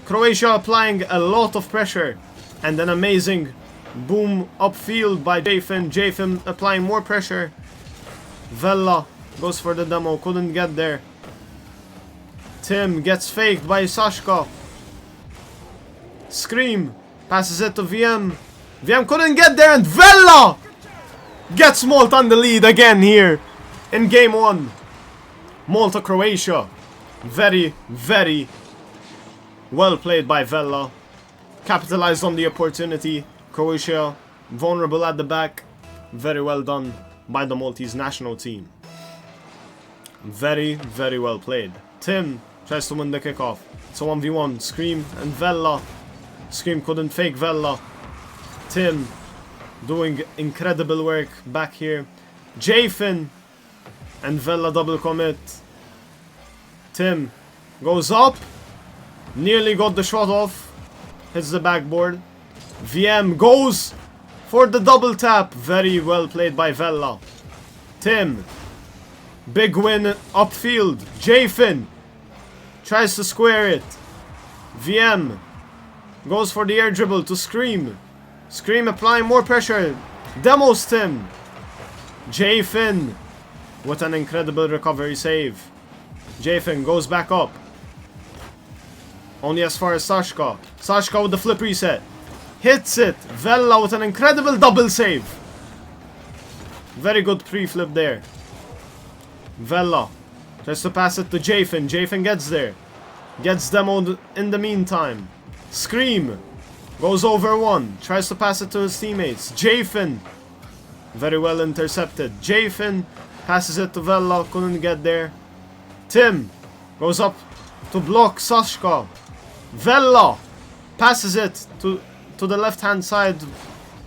Croatia applying a lot of pressure. And an amazing boom upfield by Jafin. Jafin applying more pressure. Vella goes for the demo. Couldn't get there. Tim gets faked by Sashka. Scream. Passes it to VM. VM couldn't get there, and Vella gets Malta on the lead again here in game 1. Malta, Croatia. Very, very well played by Vella. Capitalized on the opportunity. Croatia vulnerable at the back. Very well done by the Maltese national team. Very, very well played. Tim tries to win the kickoff. It's a 1v1. Scream and Vella. Scream couldn't fake Vella. Tim doing incredible work back here. Jafin and Vella double commit. Tim goes up. Nearly got the shot off. Hits the backboard. VM goes for the double tap. Very well played by Vella. Tim. Big win upfield. Jafin tries to square it. VM goes for the air dribble to Scream. Scream applying more pressure. Demos Tim. Jafin with an incredible recovery save. Jafin goes back up. Only as far as Sashka. Sashka with the flip reset. Hits it. Vella with an incredible double save. Very good pre-flip there. Vella tries to pass it to Jafin. Jafin gets there. Gets demoed in the meantime. Scream goes over one. Tries to pass it to his teammates. Jafin. Very well intercepted. Jafin passes it to Vella. Couldn't get there. Tim goes up to block Sashka. Vella passes it to the left hand side.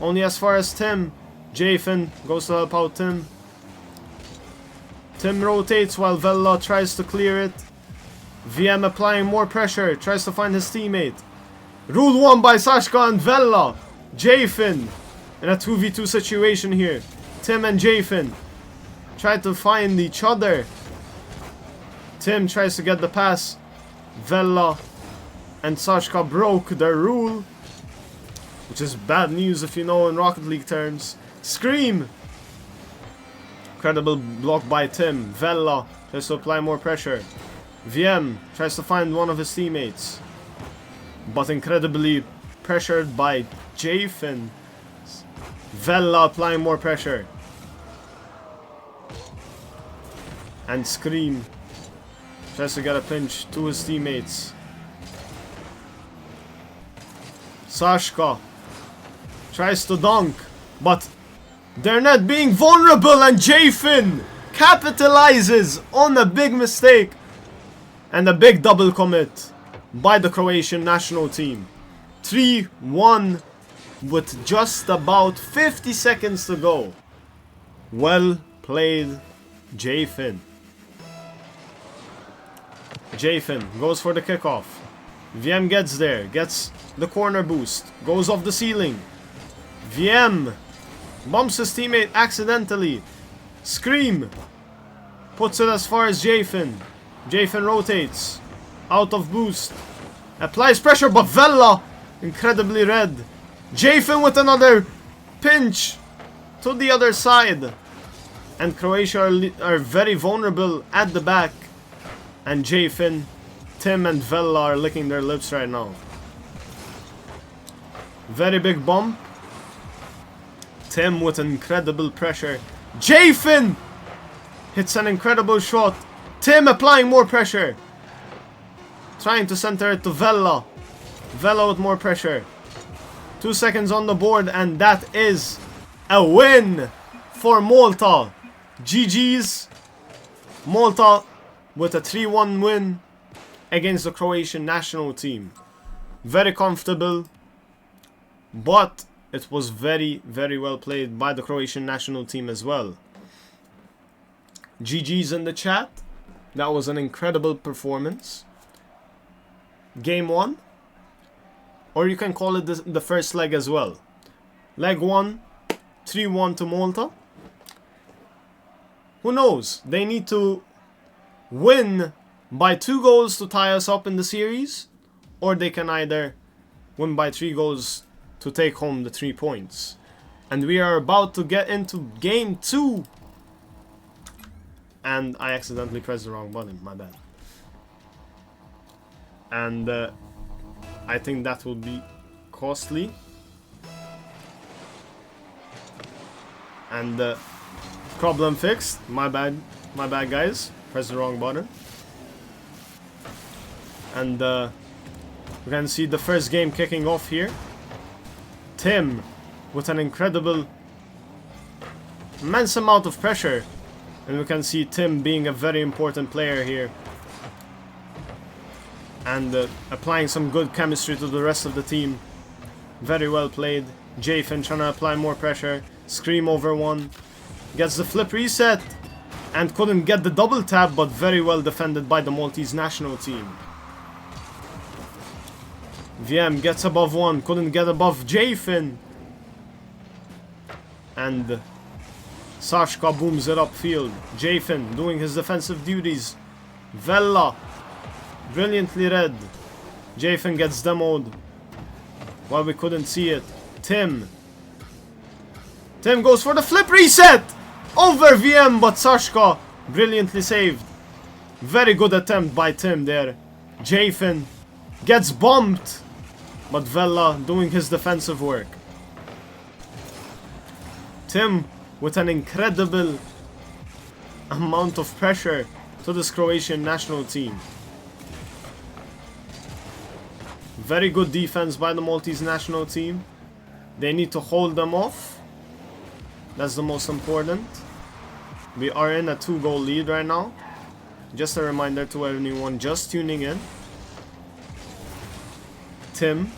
Only as far as Tim. Jafin goes to help out Tim. Tim rotates while Vella tries to clear it. VM applying more pressure. Tries to find his teammate. Rule 1 by Sashka and Vella. Jafin in a 2v2 situation here. Tim and Jafin try to find each other. Tim tries to get the pass. Vella and Sashka broke their rule, which is bad news if you know in Rocket League terms. Scream. Incredible block by Tim. Vella tries to apply more pressure. VM tries to find one of his teammates, but incredibly pressured by Jafin. Vella applying more pressure. And Scream tries to get a pinch to his teammates. Sashka tries to dunk, but they're not being vulnerable, and Jafin capitalizes on a big mistake and a big double commit by the Croatian national team. 3-1 with just about 50 seconds to go. Well played, Jafin. Jafin goes for the kickoff. VM gets there, gets the corner boost, goes off the ceiling. VM bumps his teammate accidentally. Scream puts it as far as Jafin. Jafin rotates out of boost, applies pressure, but Vella incredibly red. Jafin with another pinch to the other side. And Croatia are very vulnerable at the back. And Jafin, Tim and Vella are licking their lips right now. Very big bump. Tim with incredible pressure. Jafin hits an incredible shot. Tim applying more pressure. Trying to center it to Vella. Vella with more pressure. 2 seconds on the board, and that is a win for Malta. GG's. Malta with a 3-1 win against the Croatian national team. Very comfortable, but it was very, very well played by the Croatian national team as well. GG's in the chat. That was an incredible performance. Game 1. Or you can call it the first leg as well. Leg 1, 3-1 to Malta. Who knows? They need to win by 2 goals to tie us up in the series. Or they can either win by 3 goals to take home the 3 points. And we are about to get into game 2. And I accidentally pressed the wrong button, my bad. And I think that will be costly. And problem fixed. My bad guys. Pressed the wrong button. And we can see the first game kicking off here. Tim with an incredible, immense amount of pressure. And we can see Tim being a very important player here. And applying some good chemistry to the rest of the team. Very well played. Jafin trying to apply more pressure. Scream over one. Gets the flip reset. And couldn't get the double tap, but very well defended by the Maltese national team. VM gets above one. Couldn't get above Jafin. And Sashka booms it upfield. Jafin doing his defensive duties. Vella. Brilliantly read. Jafin gets demoed. While we couldn't see it. Tim goes for the flip reset! Over VM, but Sashka brilliantly saved. Very good attempt by Tim there. Jafin gets bumped. But Vella doing his defensive work. Tim with an incredible amount of pressure to this Croatian national team. Very good defense by the Maltese national team. They need to hold them off. That's the most important. We are in a 2-goal lead right now. Just a reminder to anyone just tuning in. Tim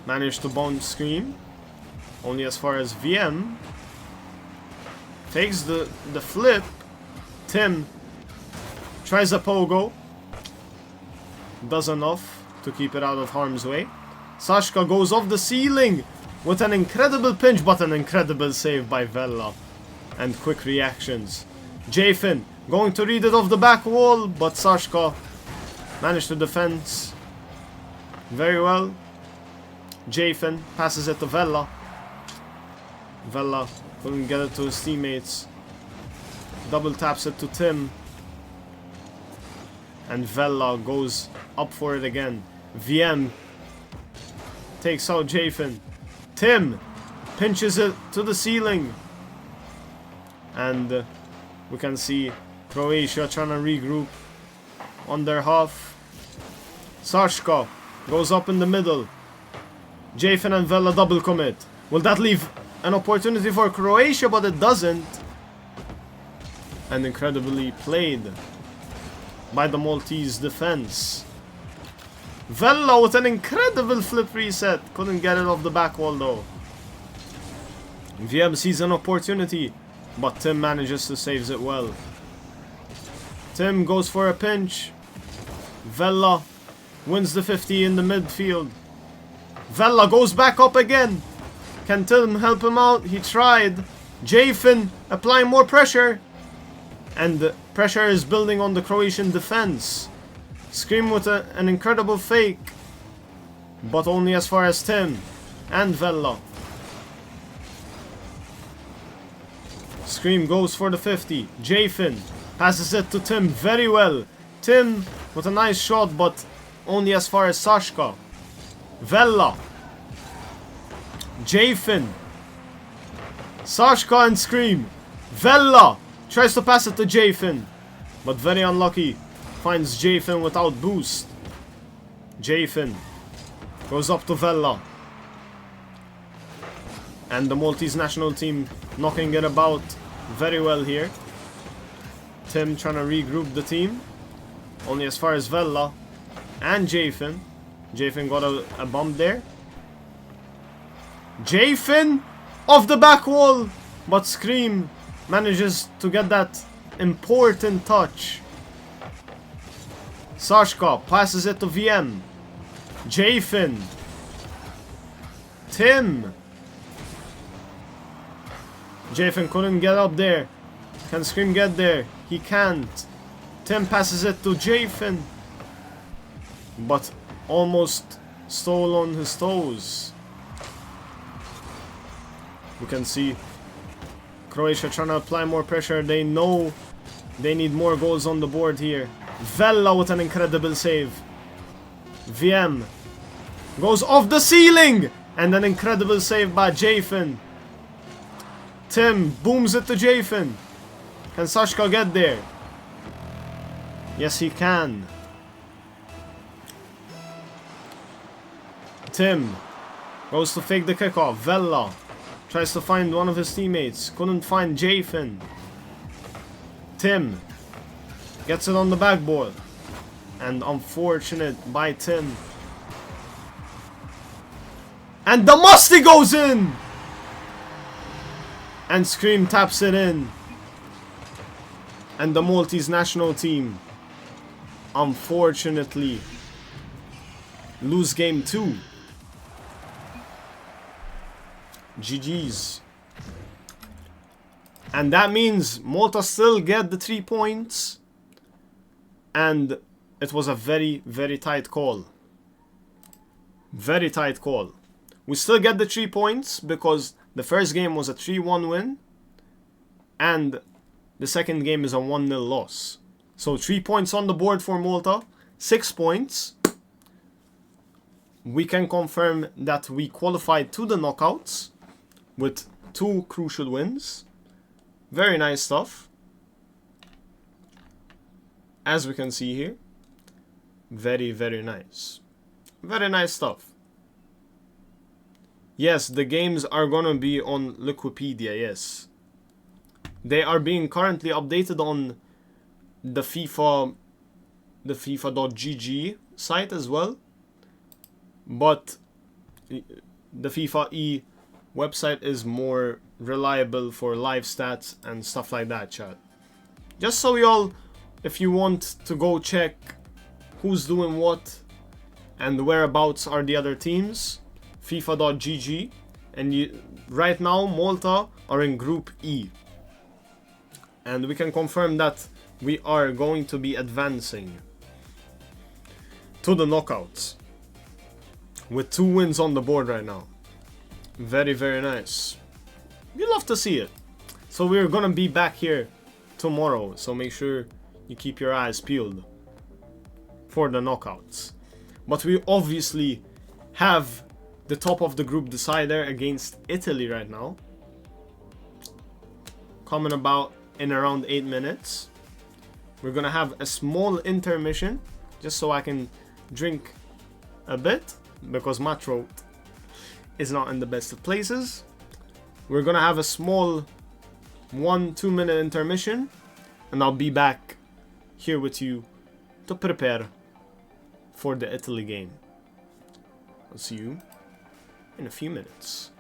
managed to bounce Scream. Only as far as VM. Takes the flip. Tim tries a pogo. Does enough to keep it out of harm's way. Sashka goes off the ceiling with an incredible pinch, but an incredible save by Vella. And quick reactions. Jafin going to read it off the back wall, but Sashka managed to defend very well. Jafin passes it to Vella. Vella couldn't get it to his teammates. Double taps it to Tim. And Vella goes up for it again. VM takes out Jafin. Tim pinches it to the ceiling. And we can see Croatia trying to regroup on their half. Sashka goes up in the middle. Jafin and Vella double commit. Will that leave an opportunity for Croatia? But it doesn't. And incredibly played by the Maltese defense. Vella with an incredible flip reset. Couldn't get it off the back wall though. VM sees an opportunity, but Tim manages to save it well. Tim goes for a pinch. Vella wins the 50 in the midfield. Vella goes back up again. Can Tim help him out? He tried. Jafin applying more pressure. And the pressure is building on the Croatian defense. Scream with an incredible fake. But only as far as Tim and Vella. Scream goes for the 50. Jafin passes it to Tim very well. Tim with a nice shot, but only as far as Sashka. Vella. Jafin. Sashka and Scream. Vella tries to pass it to Jafin, but very unlucky. Finds Jafin without boost. Jafin goes up to Vella. And the Maltese national team knocking it about very well here. Tim trying to regroup the team. Only as far as Vella and Jafin. Jafin got a bump there. Jafin off the back wall. But Scream manages to get that important touch. Sashka passes it to VM. Jafin. Tim. Jafin couldn't get up there. Can Scream get there? He can't. Tim passes it to Jafin, but almost stole on his toes. You can see Croatia trying to apply more pressure. They know they need more goals on the board here. Vella with an incredible save. VM goes off the ceiling, and an incredible save by Jafin. Tim booms it to Jafin. Can Sashka get there? Yes, he can. Tim goes to fake the kickoff. Vella tries to find one of his teammates. Couldn't find Jafin. Tim gets it on the backboard. And unfortunate by Tim. And the musty goes in! And Scream taps it in. And the Maltese national team, unfortunately, lose game 2. GG's. And that means Malta still get the 3 points. And it was a very, very tight call. Very tight call. We still get the 3 points because the first game was a 3-1 win. And the second game is a 1-0 loss. So 3 points on the board for Malta. 6 points. We can confirm that we qualified to the knockouts with 2 crucial wins. Very nice stuff. As we can see here. Very, very nice. Very nice stuff. Yes, the games are gonna be on Wikipedia, yes. They are being currently updated on the FIFA.gg site as well. But the FIFA website is more reliable for live stats and stuff like that, chat. Just so y'all, if you want to go check who's doing what and whereabouts are the other teams, FIFA.gg. And right now Malta are in Group E. And we can confirm that we are going to be advancing to the knockouts with 2 wins on the board right now. Very, very nice. You love to see it. So we're gonna be back here tomorrow, so make sure you keep your eyes peeled for the knockouts. But we obviously have the top of the group decider against Italy right now, coming about in around 8 minutes. We're gonna have a small intermission just so I can drink a bit because my throat is not in the best of places. We're gonna have a small 1-2 minute intermission and I'll be back here with you to prepare for the Italy game. I'll see you in a few minutes.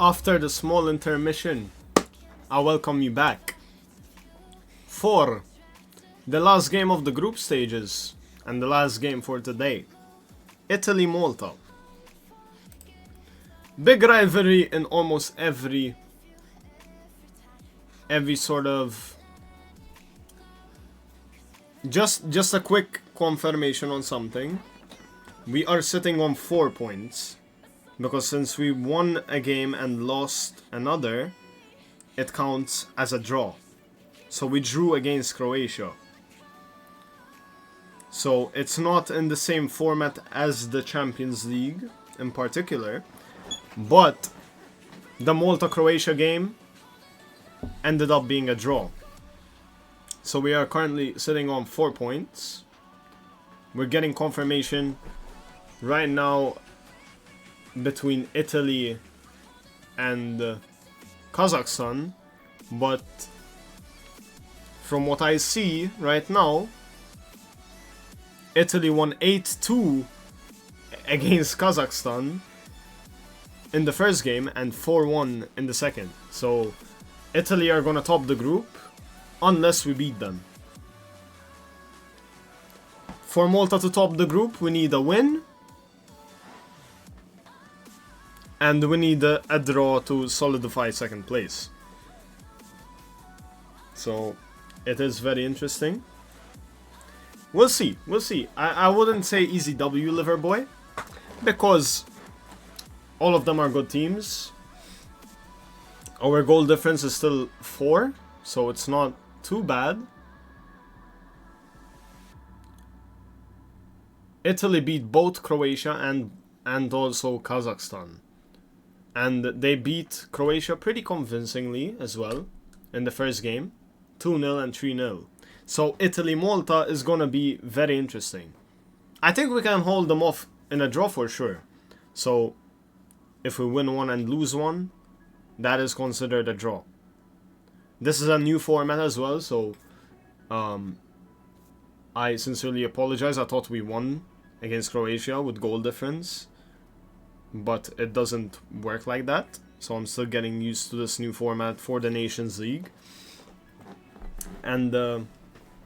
After the small intermission, I welcome you back for the last game of the group stages and the last game for today. Italy-Malta. Big rivalry in almost every sort of... Just a quick confirmation on something. We are sitting on 4 points. Because since we won a game and lost another, it counts as a draw. So we drew against Croatia. So it's not in the same format as the Champions League in particular. But the Malta-Croatia game ended up being a draw. So we are currently sitting on 4 points. We're getting confirmation right now between Italy and Kazakhstan, but from what I see right now, Italy won 8-2 against Kazakhstan in the first game and 4-1 in the second. So Italy are gonna top the group unless we beat them. For Malta to top the group, we need a win. And we need a draw to solidify second place. So, it is very interesting. We'll see, we'll see. I wouldn't say easy W, Liverboy, because all of them are good teams. Our goal difference is still 4, so it's not too bad. Italy beat both Croatia and also Kazakhstan. And they beat Croatia pretty convincingly as well in the first game. 2-0 and 3-0. So Italy-Malta is gonna be very interesting. I think we can hold them off in a draw for sure. So if we win one and lose one, that is considered a draw. This is a new format as well, so I sincerely apologize. I thought we won against Croatia with goal difference. But it doesn't work like that. So I'm still getting used to this new format for the Nations League. And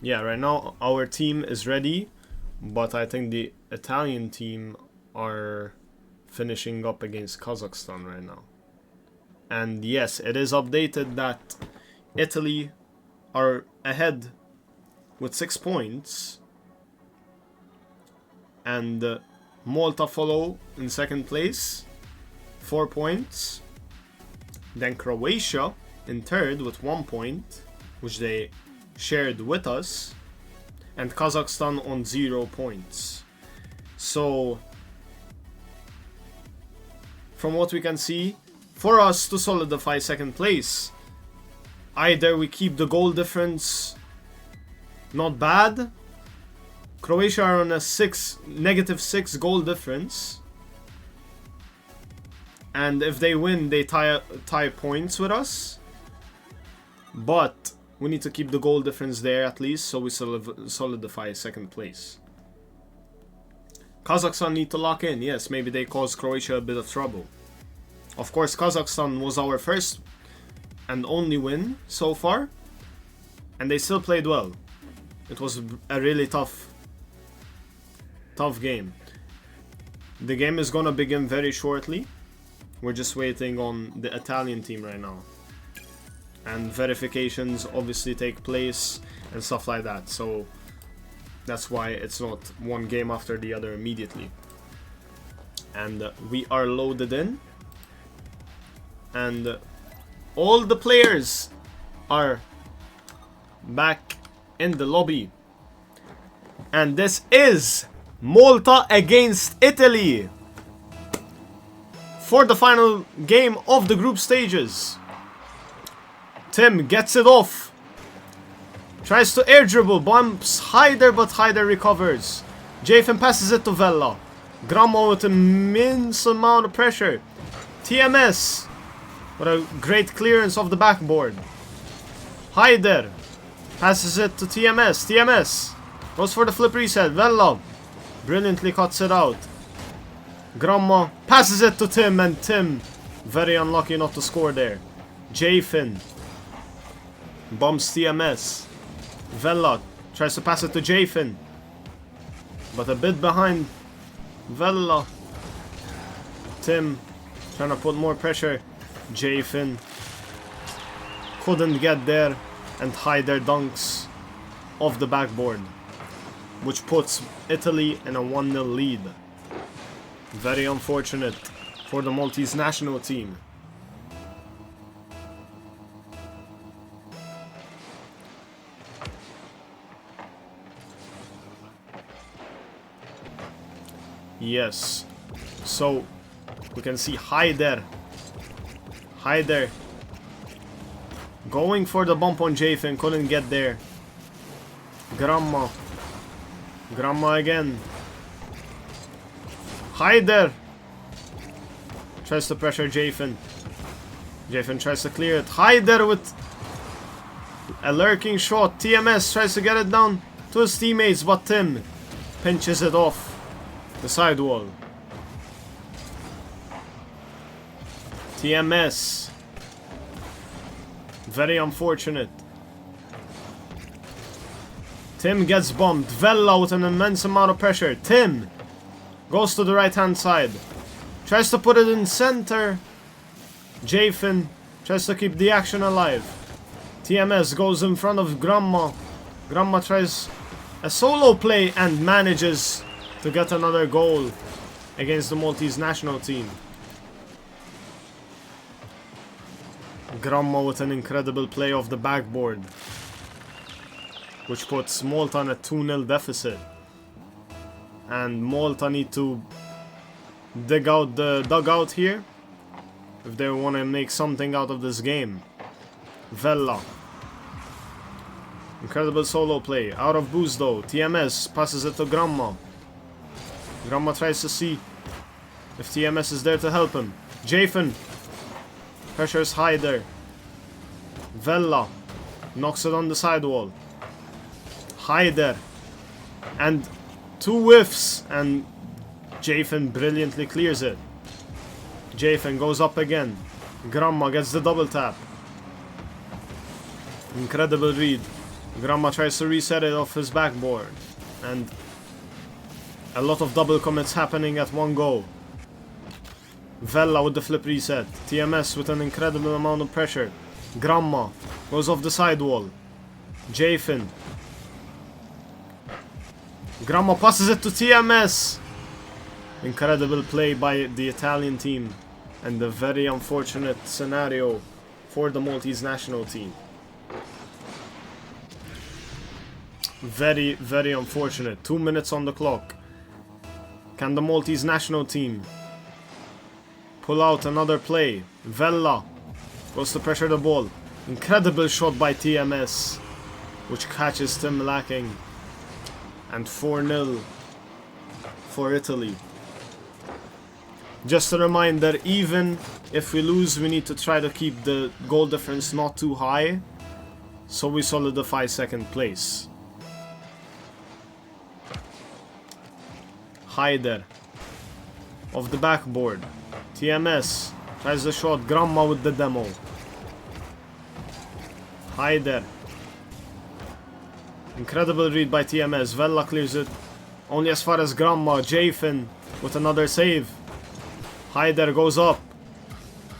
yeah, right now our team is ready. But I think the Italian team are finishing up against Kazakhstan right now. And yes, it is updated that Italy are ahead with 6 points. And Malta follow in second place, 4 points. Then Croatia in third with 1 point, which they shared with us. And Kazakhstan on 0 points. So, from what we can see, for us to solidify second place, either we keep the goal difference not bad. Croatia are on a -6 goal difference. And if they win, they tie points with us. But we need to keep the goal difference there at least, so we solidify second place. Kazakhstan need to lock in. Yes, maybe they cause Croatia a bit of trouble. Of course, Kazakhstan was our first and only win so far. And they still played well. It was a really tough game. The game is gonna begin very shortly. We're just waiting on the Italian team right now. And verifications obviously take place and stuff like that. So that's why it's not one game after the other immediately. And we are loaded in. And all the players are back in the lobby. And this is Malta against Italy for the final game of the group stages. Tim gets it off. Tries to air dribble, bumps Haider, but Haider recovers. Jafin passes it to Vella. Gramo with immense amount of pressure. TMS. What a great clearance of the backboard. Haider passes it to TMS. TMS goes for the flip reset. Vella brilliantly cuts it out. Gramo passes it to Tim, and Tim Very unlucky not to score there. Jafin bumps TMS. Vella tries to pass it to Jafin, but a bit behind Vella. Tim trying to put more pressure. Jafin couldn't get there and hide their dunks off the backboard, which puts Italy in a 1-0 lead. Very unfortunate for the Maltese national team. Yes, so we can see Haider going for the bump on Jafin, couldn't get there. Gramma again. Haider tries to pressure Jafin. Jafin tries to clear it. Haider with a lurking shot. TMS tries to get it down to his teammates, but Tim pinches it off the sidewall. TMS. Very unfortunate. Tim gets bumped. Vella with an immense amount of pressure. Tim goes to the right hand side. Tries to put it in center. Jafin tries to keep the action alive. TMS goes in front of Gramma. Gramma tries a solo play and manages to get another goal against the Maltese national team. Gramma with an incredible play off the backboard, which puts Malta in a 2-0 deficit. And Malta need to dig out the dugout here if they want to make something out of this game. Vella. Incredible solo play. Out of boost though. TMS passes it to Gramma. Gramma tries to see if TMS is there to help him. Jafin pressures Haider. Vella knocks it on the sidewall. Haider. And 2 whiffs, and Jafin brilliantly clears it. Jafin goes up again. Gramma gets the double tap. Incredible read. Gramma tries to reset it off his backboard. And a lot of double commits happening at one go. Vella with the flip reset. TMS with an incredible amount of pressure. Gramma goes off the sidewall. Jafin. Gramma passes it to TMS. Incredible play by the Italian team. And a very unfortunate scenario for the Maltese national team. Very, very unfortunate. 2 minutes on the clock. Can the Maltese national team pull out another play? Vella goes to pressure the ball. Incredible shot by TMS, which catches Tim lacking. And 4-0 for Italy. Just a reminder, even if we lose, we need to try to keep the goal difference not too high, so we solidify second place. Haider off the backboard. TMS tries the shot. Gramma with the demo. Haider. Incredible read by TMS. Vella clears it only as far as Gramma. Jafin with another save. Haider goes up.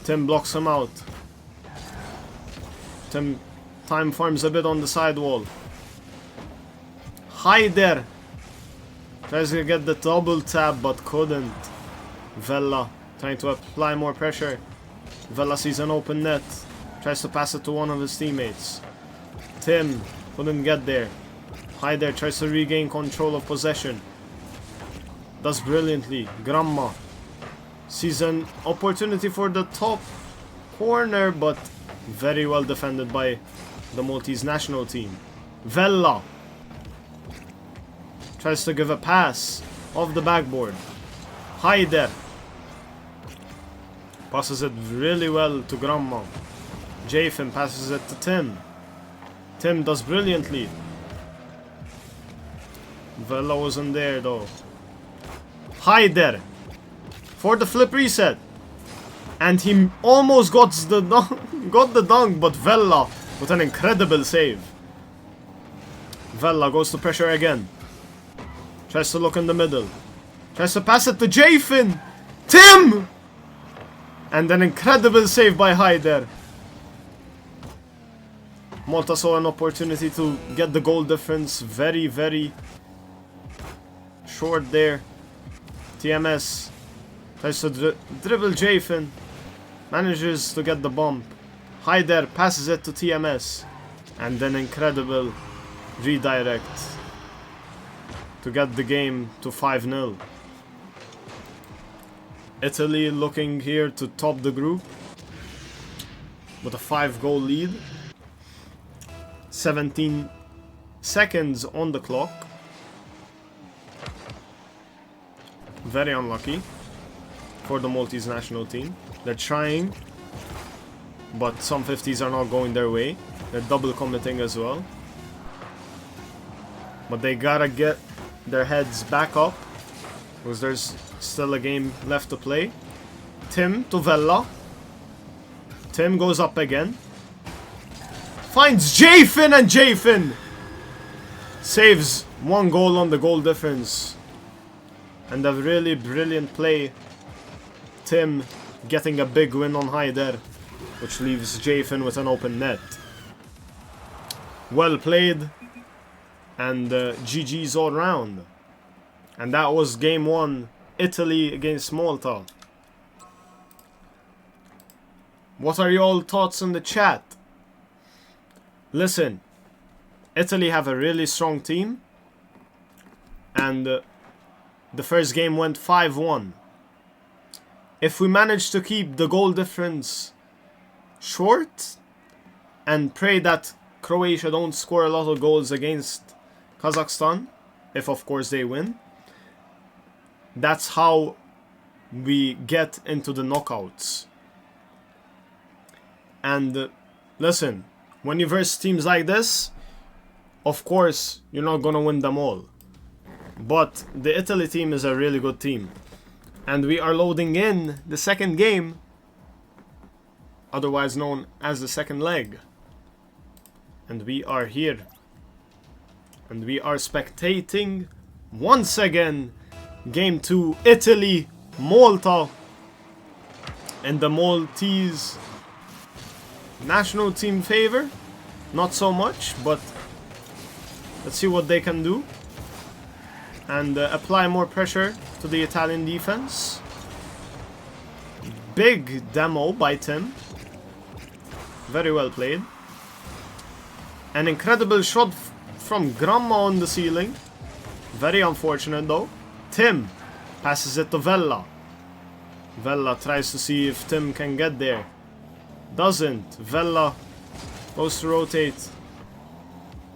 Tim blocks him out. Tim time farms a bit on the sidewall. Haider tries to get the double tap but couldn't. Vella trying to apply more pressure. Vella sees an open net. Tries to pass it to one of his teammates. Tim couldn't get there. Haider tries to regain control of possession. Does brilliantly. Gramma sees an opportunity for the top corner, but very well defended by the Maltese national team. Vella tries to give a pass off the backboard. Haider passes it really well to Gramma. Jafin passes it to Tim. Tim does brilliantly. Vella wasn't there though. Haider for the flip reset. And he almost got the dunk, but Vella with an incredible save. Vella goes to pressure again. Tries to look in the middle. Tries to pass it to Jafin. Tim! And an incredible save by Haider. Malta saw an opportunity to get the goal difference. Very, very short there. TMS tries to dribble Jafin. Manages to get the bump. Haider passes it to TMS. And then incredible redirect to get the game to 5-0. Italy looking here to top the group with a 5-goal lead. 17 seconds on the clock. Very unlucky for the Maltese national team. They're trying, but some 50s are not going their way. They're double committing as well. But they gotta get their heads back up, because there's still a game left to play. Tim to Vella. Tim goes up again. Finds Jafin, and Jafin saves 1 goal on the goal difference. And a really brilliant play. Tim getting a big win on Haider, which leaves Jafin with an open net. Well played. And GG's all round. And that was game 1, Italy against Malta. What are your thoughts in the chat? Listen, Italy have a really strong team. And the first game went 5-1. If we manage to keep the goal difference short and pray that Croatia don't score a lot of goals against Kazakhstan, if of course they win, that's how we get into the knockouts. And listen, when you verse teams like this, of course you're not gonna win them all. But the Italy team is a really good team. And we are loading in the second game, otherwise known as the second leg. And we are here. And we are spectating once again game 2, Italy, Malta. And the Maltese national team favor. Not so much, but let's see what they can do. And apply more pressure to the Italian defense. Big demo by Tim. Very well played. An incredible shot from Grandma on the ceiling. Very unfortunate though. Tim passes it to Vella. Vella tries to see if Tim can get there. Doesn't. Vella goes to rotate.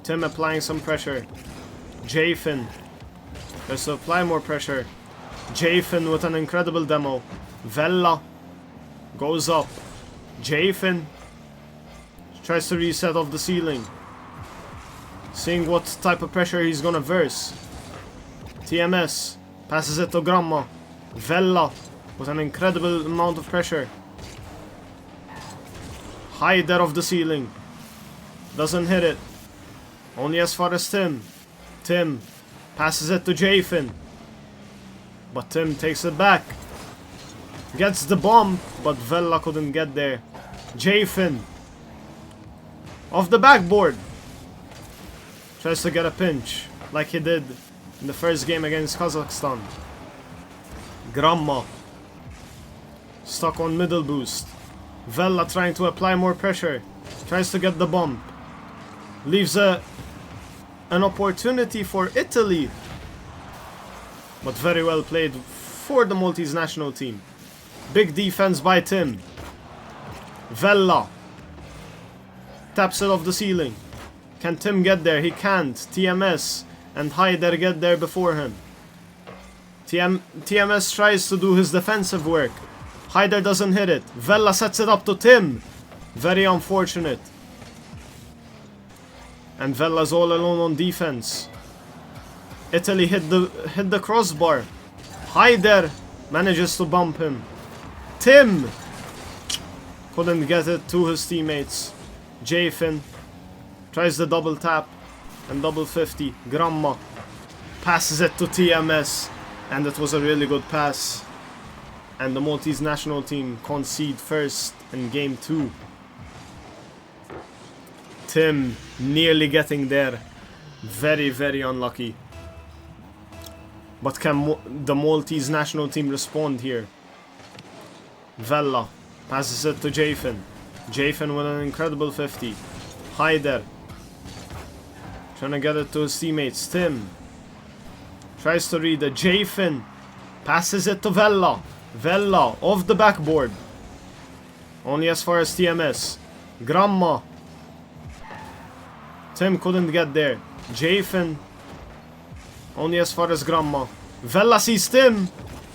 Tim applying some pressure. Jafin tries to apply more pressure. Jafin with an incredible demo. Vella goes up. Jafin tries to reset off the ceiling. Seeing what type of pressure he's gonna verse. TMS passes it to Grandma. Vella with an incredible amount of pressure. Haider off the ceiling. Doesn't hit it. Only as far as Tim. Tim passes it to Jafin. But Tim takes it back. Gets the bomb, but Vella couldn't get there. Jafin off the backboard. Tries to get a pinch, like he did in the first game against Kazakhstan. Grandma stuck on middle boost. Vella trying to apply more pressure. Tries to get the bump. Leaves an opportunity for Italy. But very well played for the Maltese national team. Big defense by Tim. Vella taps it off the ceiling. Can Tim get there? He can't. TMS and Haider get there before him. TMS tries to do his defensive work. Haider doesn't hit it. Vella sets it up to Tim. Very unfortunate. And Vella's all alone on defense. Italy hit the crossbar. Haider manages to bump him. Tim Couldn't get it to his teammates. Jafin tries the double tap and double 50. Gramma passes it to TMS, and it was a really good pass. And the Maltese national team concede first in game 2. Tim nearly getting there. Very, very unlucky. But can the Maltese national team respond here? Vella passes it to Jafin. Jafin with an incredible 50. Haider trying to get it to his teammates. Tim tries to read it. Jafin passes it to Vella. Vella off the backboard. Only as far as TMS. Gramma. Tim couldn't get there. Jafin only as far as Gramma. Vella sees Tim.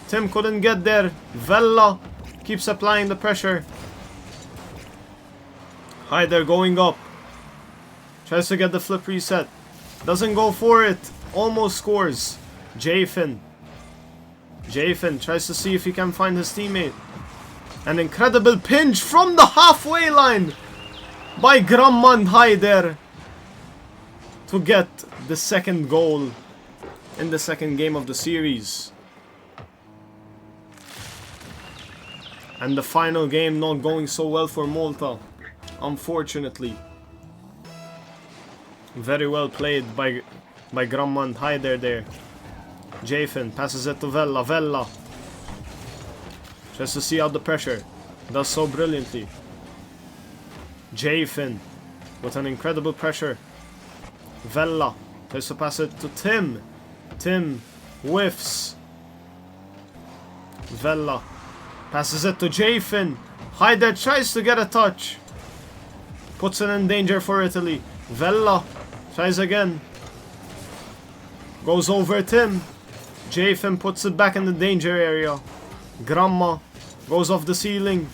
Tim couldn't get there. Vella keeps applying the pressure. Haider going up. Tries to get the flip reset. Doesn't go for it. Almost scores. Jafin. Jafin tries to see if he can find his teammate. An incredible pinch from the halfway line by Gramma and Haider to get the second goal in the second game of the series. And the final game not going so well for Malta, unfortunately. Very well played by Gramma and Haider there. Jafin passes it to Vella. Vella tries to see out the pressure. Does so brilliantly. Jafin with an incredible pressure. Vella tries to pass it to Tim. Tim whiffs. Vella passes it to Jafin. Haider tries to get a touch. Puts it in danger for Italy. Vella tries again. Goes over Tim. Jafin puts it back in the danger area. Gramma goes off the ceiling.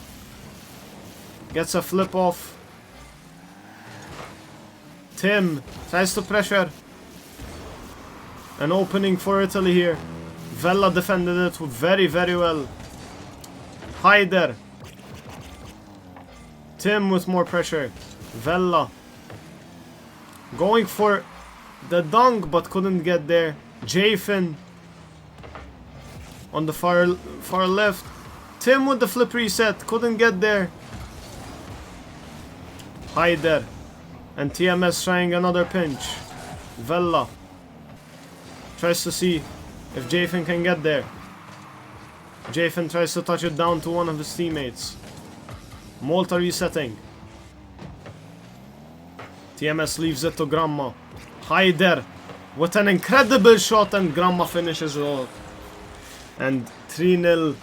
Gets a flip off. Tim tries to pressure. An opening for Italy here. Vella defended it very, very well. Haider. Tim with more pressure. Vella going for the dunk but couldn't get there. Jafin on the far left. Tim with the flip reset. Couldn't get there. Haider. And TMS trying another pinch. Vella tries to see if Jafin can get there. Jafin tries to touch it down to one of his teammates. Malta resetting. TMS leaves it to Gramma. Haider with an incredible shot, and Gramma finishes it off. And 3-0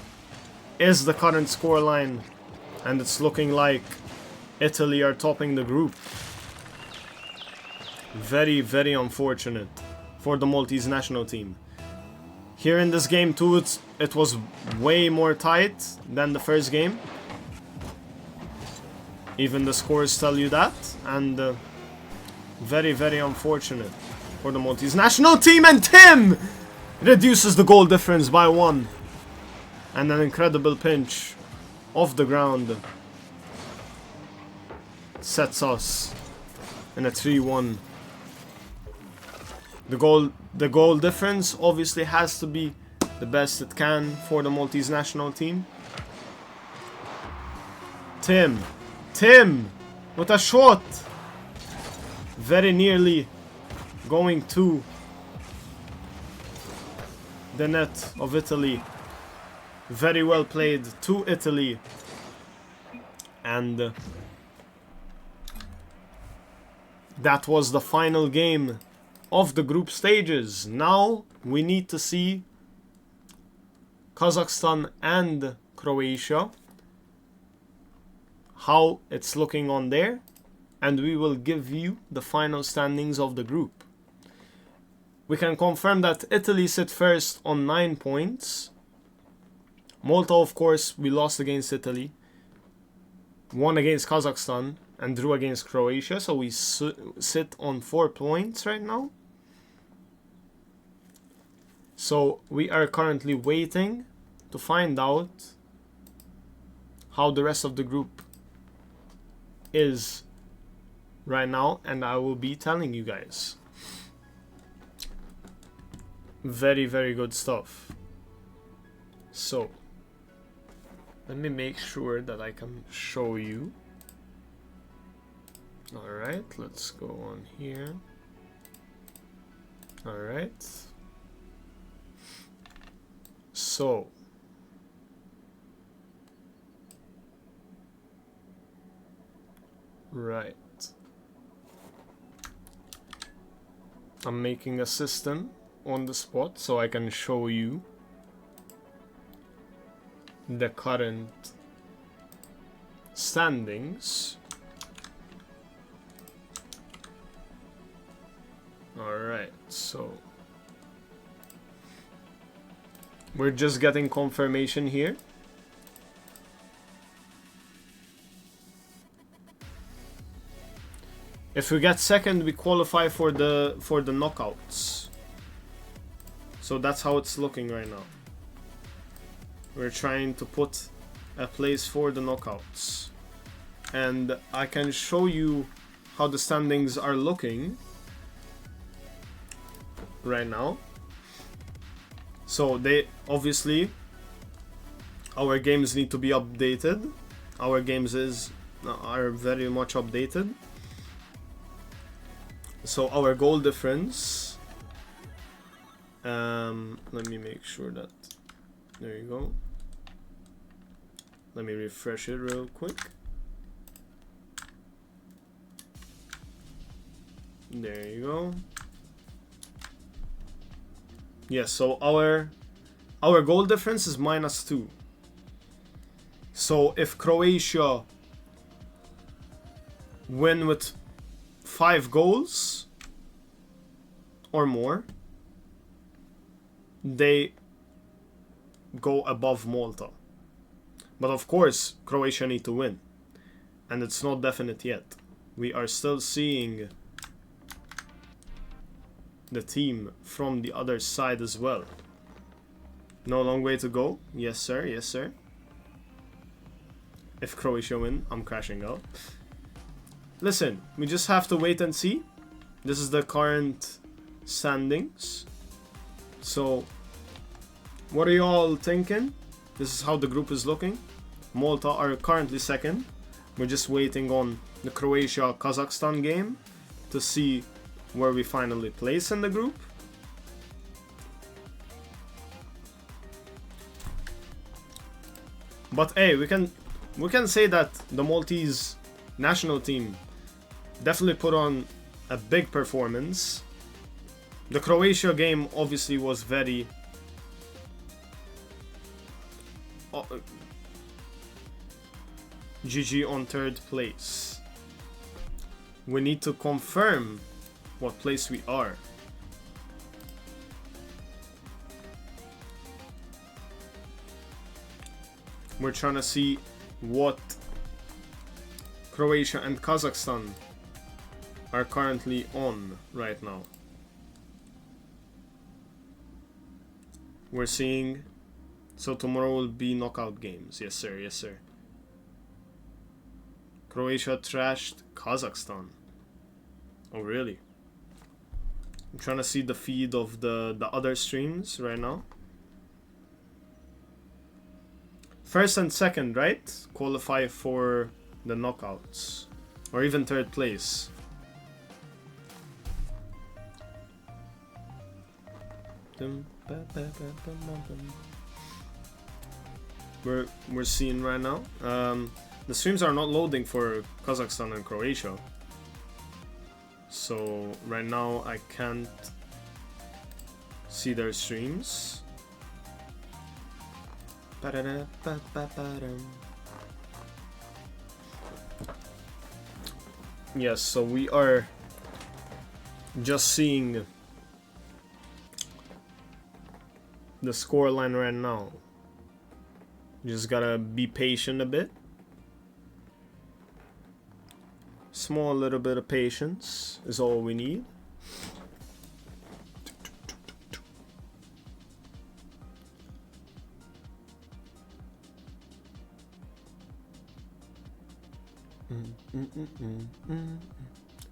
is the current scoreline. And it's looking like Italy are topping the group. Very, very unfortunate for the Maltese national team. Here in this game too, it was way more tight than the first game. Even the scores tell you that. And very, very unfortunate for the Maltese national team. And Tim reduces the goal difference by 1. And an incredible pinch off the ground sets us in a 3-1. The goal difference obviously has to be the best it can for the Maltese national team. Tim with a shot. Very nearly going to the net of Italy. Very well played to Italy. And that was the final game of the group stages. Now we need to see Kazakhstan and Croatia, how it's looking on there, and we will give you the final standings of the group. We can confirm that Italy sit first on 9 points. Malta, of course, we lost against Italy, won against Kazakhstan, and drew against Croatia, so we sit on 4 points right now. So we are currently waiting to find out how the rest of the group is right now, and I will be telling you guys. Very, very good stuff. So, let me make sure that I can show you. Alright, let's go on here. Alright. So, right. I'm making a system on the spot so I can show you the current standings. Alright, so we're just getting confirmation here. If we get second, we qualify for the knockouts. So that's how it's looking right now. We're trying to put a place for the knockouts. And I can show you how the standings are looking right now. So they obviously, our games need to be updated. Our games are very much updated. So our goal difference, let me make sure that, there you go. Let me refresh it real quick. There you go. Yes, so our goal difference is -2. So if Croatia win with 5 goals or more, they go above Malta. But of course, Croatia need to win. And it's not definite yet. We are still seeing the team from the other side as well. No long way to go. Yes, sir. Yes, sir. If Croatia win, I'm crashing out. Listen, we just have to wait and see. This is the current standings. So, what are you all thinking? This is how the group is looking. Malta are currently second. We're just waiting on the Croatia-Kazakhstan game to see where we finally place in the group. But hey, we can say that the Maltese national team definitely put on a big performance. The Croatia game obviously was very GG on third place. We need to confirm what place we are. We're trying to see what Croatia and Kazakhstan are currently on right now. We're seeing, so tomorrow will be knockout games. Yes sir, yes sir. Croatia trashed Kazakhstan. Oh really? I'm trying to see the feed of the other streams right now. First and second, right? Qualify for the knockouts. Or even third place. We're seeing right now. The streams are not loading for Kazakhstan and Croatia. So right now I can't see their streams. Yes, so we are just seeing the scoreline right now. Just gotta be patient a bit. Small little bit of patience is all we need.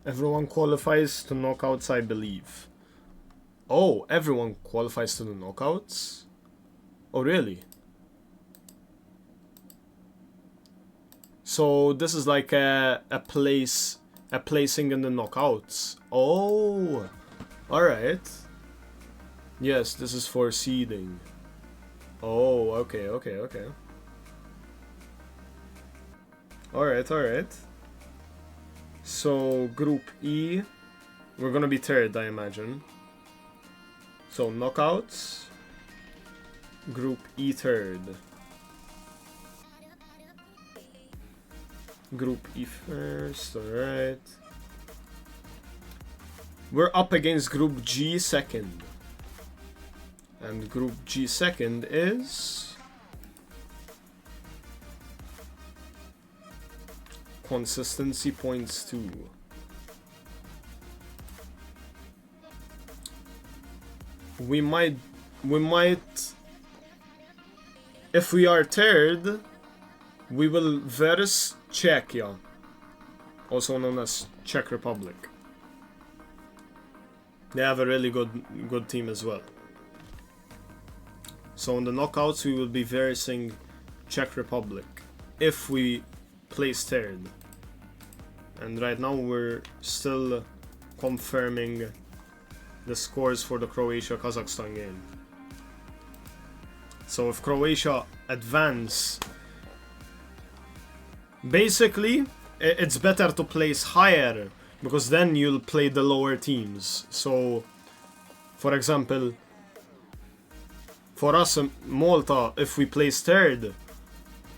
Everyone qualifies to knockouts, I believe. Oh, everyone qualifies to the knockouts? Oh, really? So this is like a placing in the knockouts. Oh, all right. Yes, this is for seeding. Oh, okay. All right. So Group E, we're gonna be third, I imagine. So knockouts, Group E third. Group E first, alright. We're up against Group G second. And Group G second is... Consistency points 2. We might... If we are third, we will verse Czechia, also known as Czech Republic. They have a really good team as well. So in the knockouts we will be versing Czech Republic if we place third. And right now we're still confirming the scores for the Croatia-Kazakhstan game. So if Croatia advance, basically it's better to place higher, because then you'll play the lower teams. So for example, for us Malta, if we place third,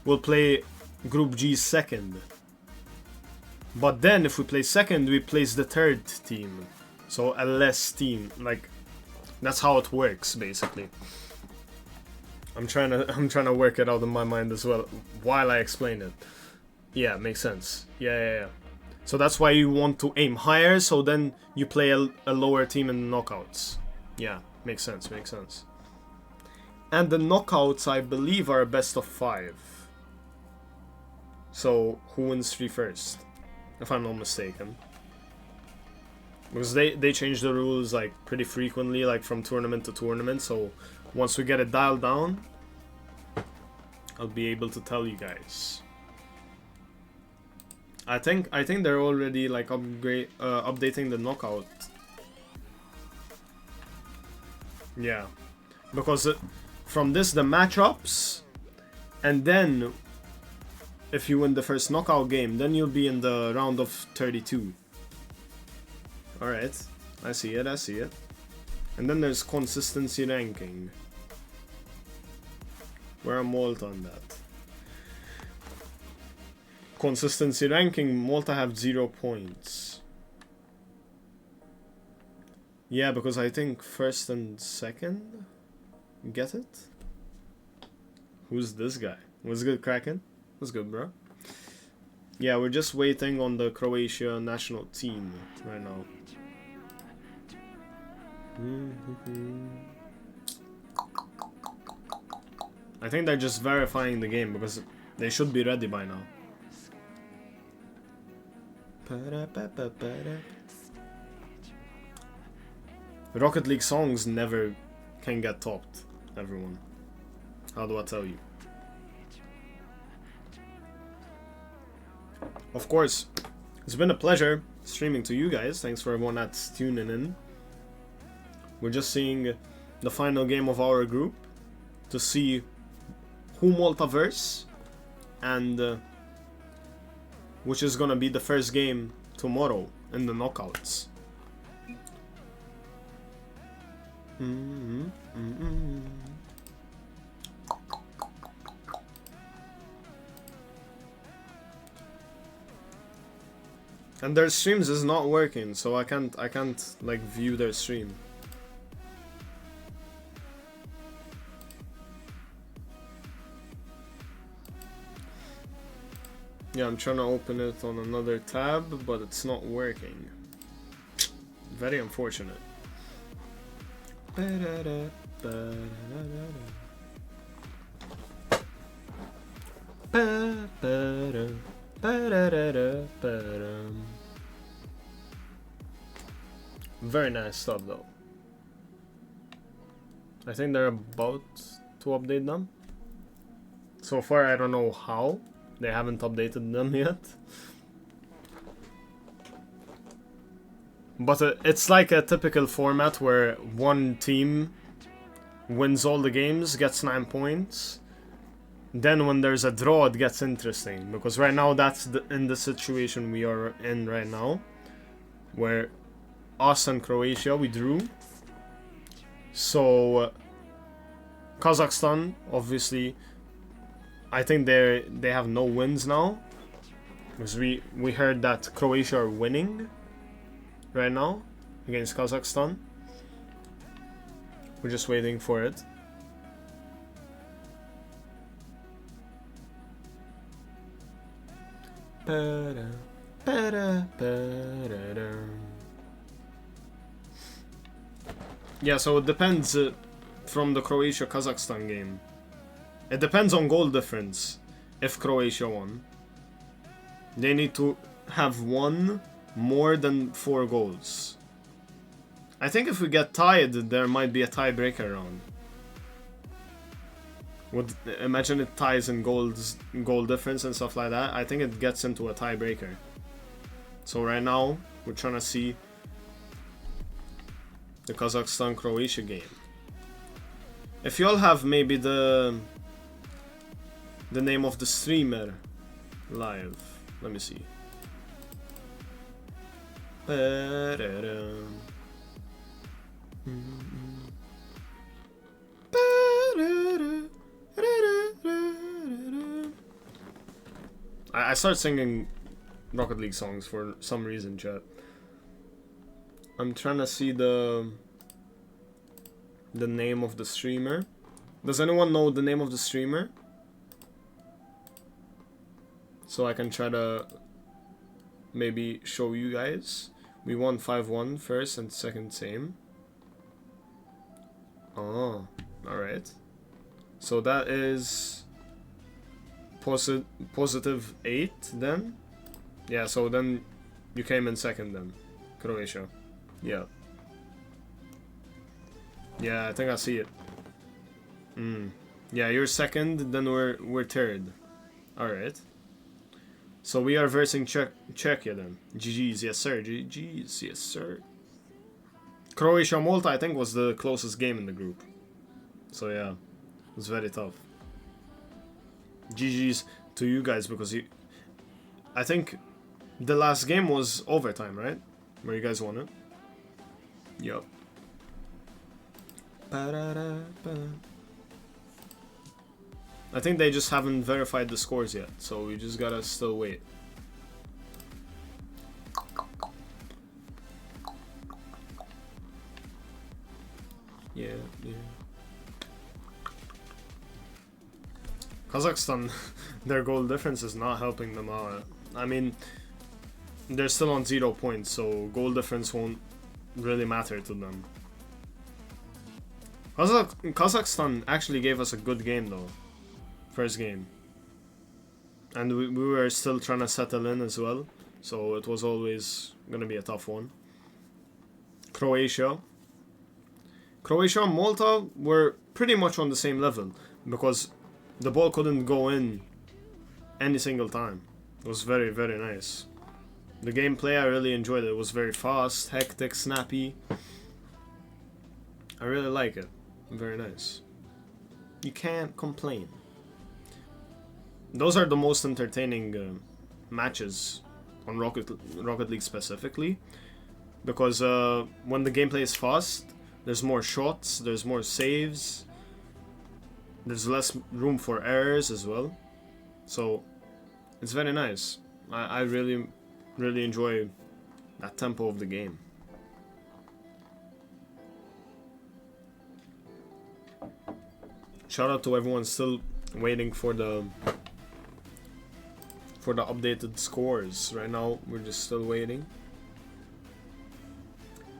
we'll play Group G second. But then if we place second, we place the third team. So a less team, like that's how it works basically. I'm trying to work it out in my mind as well while I explain it. Yeah, makes sense. Yeah. So that's why you want to aim higher, so then you play a lower team in the knockouts. Yeah, makes sense. And the knockouts, I believe, are a best of 5. So who wins 3 first, if I'm not mistaken. Because they change the rules like pretty frequently, like from tournament to tournament, so once we get it dialed down, I'll be able to tell you guys. I think they're already like updating the knockout. Yeah, because from this the matchups, and then if you win the first knockout game, then you'll be in the round of 32. Alright, I see it. And then there's consistency ranking. Where am Malta on that? Consistency ranking, Malta have 0 points. Yeah, because I think first and second get it? Who's this guy? What's good, Kraken? What's good, bro? Yeah, we're just waiting on the Croatia national team right now. I think they're just verifying the game because they should be ready by now. Rocket League songs never can get topped, everyone. How do I tell you? Of course, it's been a pleasure streaming to you guys. Thanks for everyone that's tuning in. We're just seeing the final game of our group to see who Malta verse, and which is gonna be the first game tomorrow in the knockouts. And their streams is not working, so I can't like view their stream. Yeah, I'm trying to open it on another tab, but it's not working. Very unfortunate. Very nice stuff though. I think they're about to update them. So far I don't know how. They haven't updated them yet. But it's like a typical format where one team wins all the games, gets 9 points. Then when there's a draw, it gets interesting. Because right now, that's in the situation we are in right now. Where us and Croatia, we drew. So, Kazakhstan, obviously, I think they have no wins now. Because we heard that Croatia are winning right now against Kazakhstan. We're just waiting for it. Yeah, so it depends from the Croatia-Kazakhstan game. It depends on goal difference. If Croatia won, they need to have won more than 4 goals. I think if we get tied, there might be a tiebreaker round. Imagine it ties in goal difference and stuff like that. I think it gets into a tiebreaker. So right now, we're trying to see the Kazakhstan-Croatia game. If y'all have maybe the name of the streamer live, let me see. I start singing Rocket League songs for some reason, chat. I'm trying to see the name of the streamer. Does anyone know the name of the streamer? So I can try to maybe show you guys. We won 5-1 first and second same. Oh, alright. So that is positive 8 then? Yeah, so then you came in second then. Croatia. Yeah. Yeah, I think I see it. Yeah, you're second, then we're third. Alright. So we are versing Czechia then. GG's, yes sir. GG's, yes sir. Croatia-Malta, I think, was the closest game in the group. So yeah, it was very tough. GG's to you guys because I think the last game was overtime, right? Where you guys won it. Yup. I think they just haven't verified the scores yet, so we just gotta still wait. Yeah. Kazakhstan, their goal difference is not helping them out. I mean, they're still on 0 points, so goal difference won't really matter to them. Kazakhstan actually gave us a good game though. First game. And we were still trying to settle in as well, so it was always gonna be a tough one. Croatia and Malta were pretty much on the same level because the ball couldn't go in any single time. It was very, very nice. The gameplay, I really enjoyed it. It was very fast, hectic, snappy. I really like it. Very nice. You can't complain. Those are the most entertaining matches on Rocket League specifically. Because when the gameplay is fast, there's more shots, there's more saves, there's less room for errors as well. So it's very nice. I really enjoy that tempo of the game. Shout out to everyone still waiting for the updated scores. Right now we're just still waiting.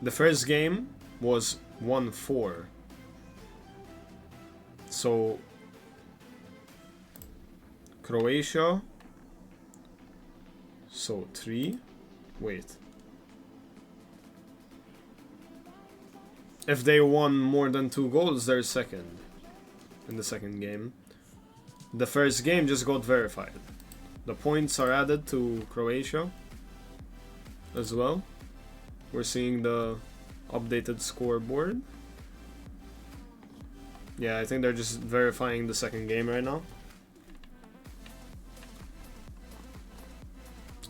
The first game was 1-4. So Croatia So 3. Wait. If they won more than 2 goals, they're second in the second game. The first game just got verified. The points are added to Croatia as well. We're seeing the updated scoreboard. Yeah, I think they're just verifying the second game right now.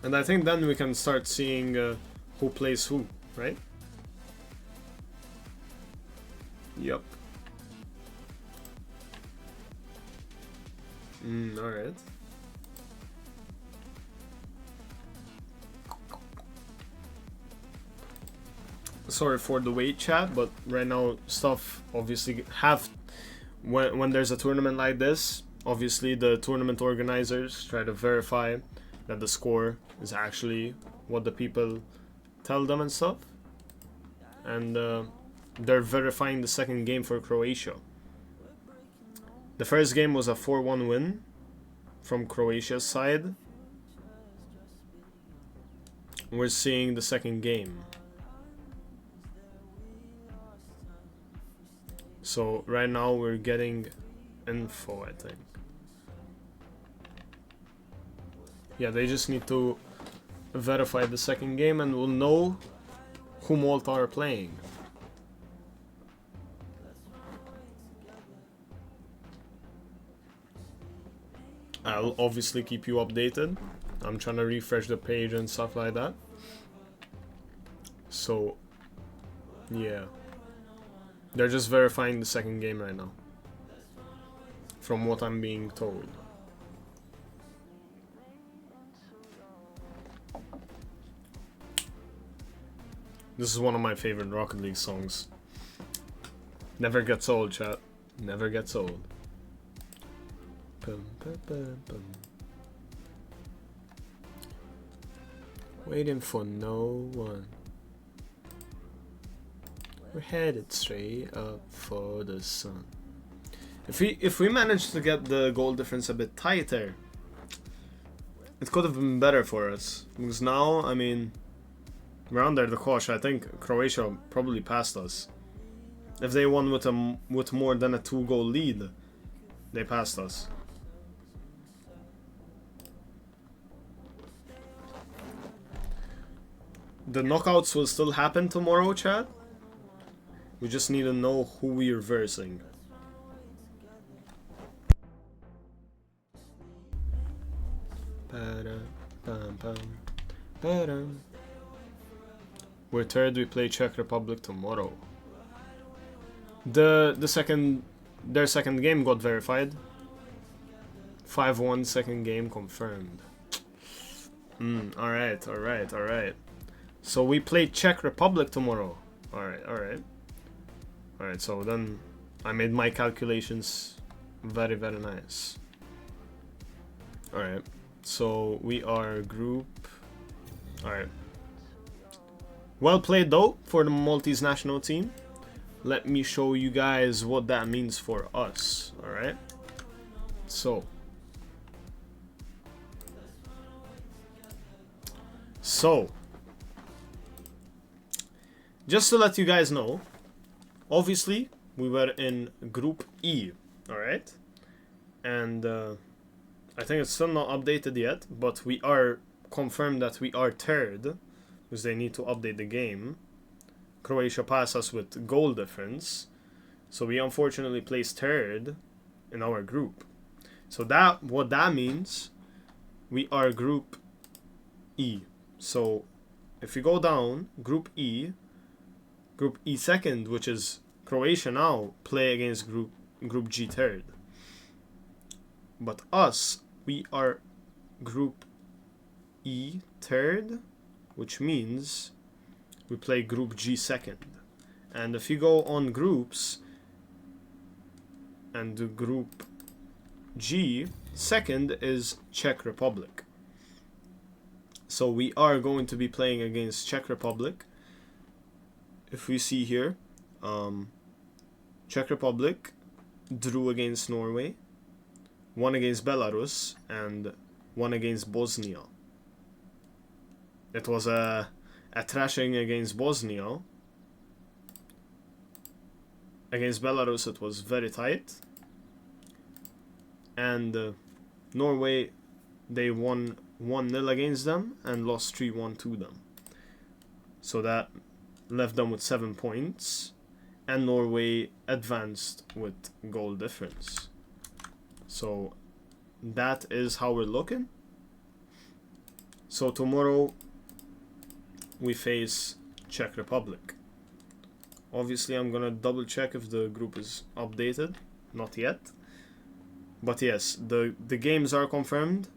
And I think then we can start seeing who plays who, right? Yep. Alright. Sorry for the wait, chat, but right now stuff obviously have... When there's a tournament like this, obviously the tournament organizers try to verify that the score is actually what the people tell them and stuff. And they're verifying the second game for Croatia. The first game was a 4-1 win from Croatia's side. We're seeing the second game. So right now we're getting info, I think. Yeah, they just need to verify the second game and we'll know who Malta are playing. I'll obviously keep you updated. I'm trying to refresh the page and stuff like that. So, yeah. They're just verifying the second game right now, from what I'm being told. This is one of my favorite Rocket League songs. Never gets old, chat. Never gets old. Bum, bum, bum, bum. Waiting for no one. We're headed straight up for the sun. If we managed to get the goal difference a bit tighter, it could have been better for us. Because now, I mean, we're under the cosh. I think Croatia probably passed us. If they won with more than a 2-goal lead, they passed us. The knockouts will still happen tomorrow, chat. We just need to know who we're versing. We're third, we play Czech Republic tomorrow. Their second game got verified. 5-1 second game confirmed. Alright. So we play Czech Republic tomorrow. Alright. Alright, so then I made my calculations very, very nice. Alright, so we are group... Alright. Well played though for the Maltese national team. Let me show you guys what that means for us. Alright. So, just to let you guys know, obviously we were in Group E, alright? And I think it's still not updated yet, but we are confirmed that we are third, because they need to update the game. Croatia passed us with goal difference, so we unfortunately placed third in our group. So what that means, we are Group E. So if you go down, Group E second, which is Croatia now, play against Group G third. But us, we are Group E third, which means we play Group G second. And if you go on groups and do Group G, second is Czech Republic. So we are going to be playing against Czech Republic. If we see here, Czech Republic drew against Norway, won against Belarus, and won against Bosnia. It was a thrashing against Bosnia. Against Belarus it was very tight. And Norway, they won 1-0 against them and lost 3-1 to them. So that left them with 7 points. And Norway advanced with goal difference. So that is how we're looking. So tomorrow we face Czech Republic. Obviously I'm gonna double check if the group is updated. Not yet. But yes, the games are confirmed.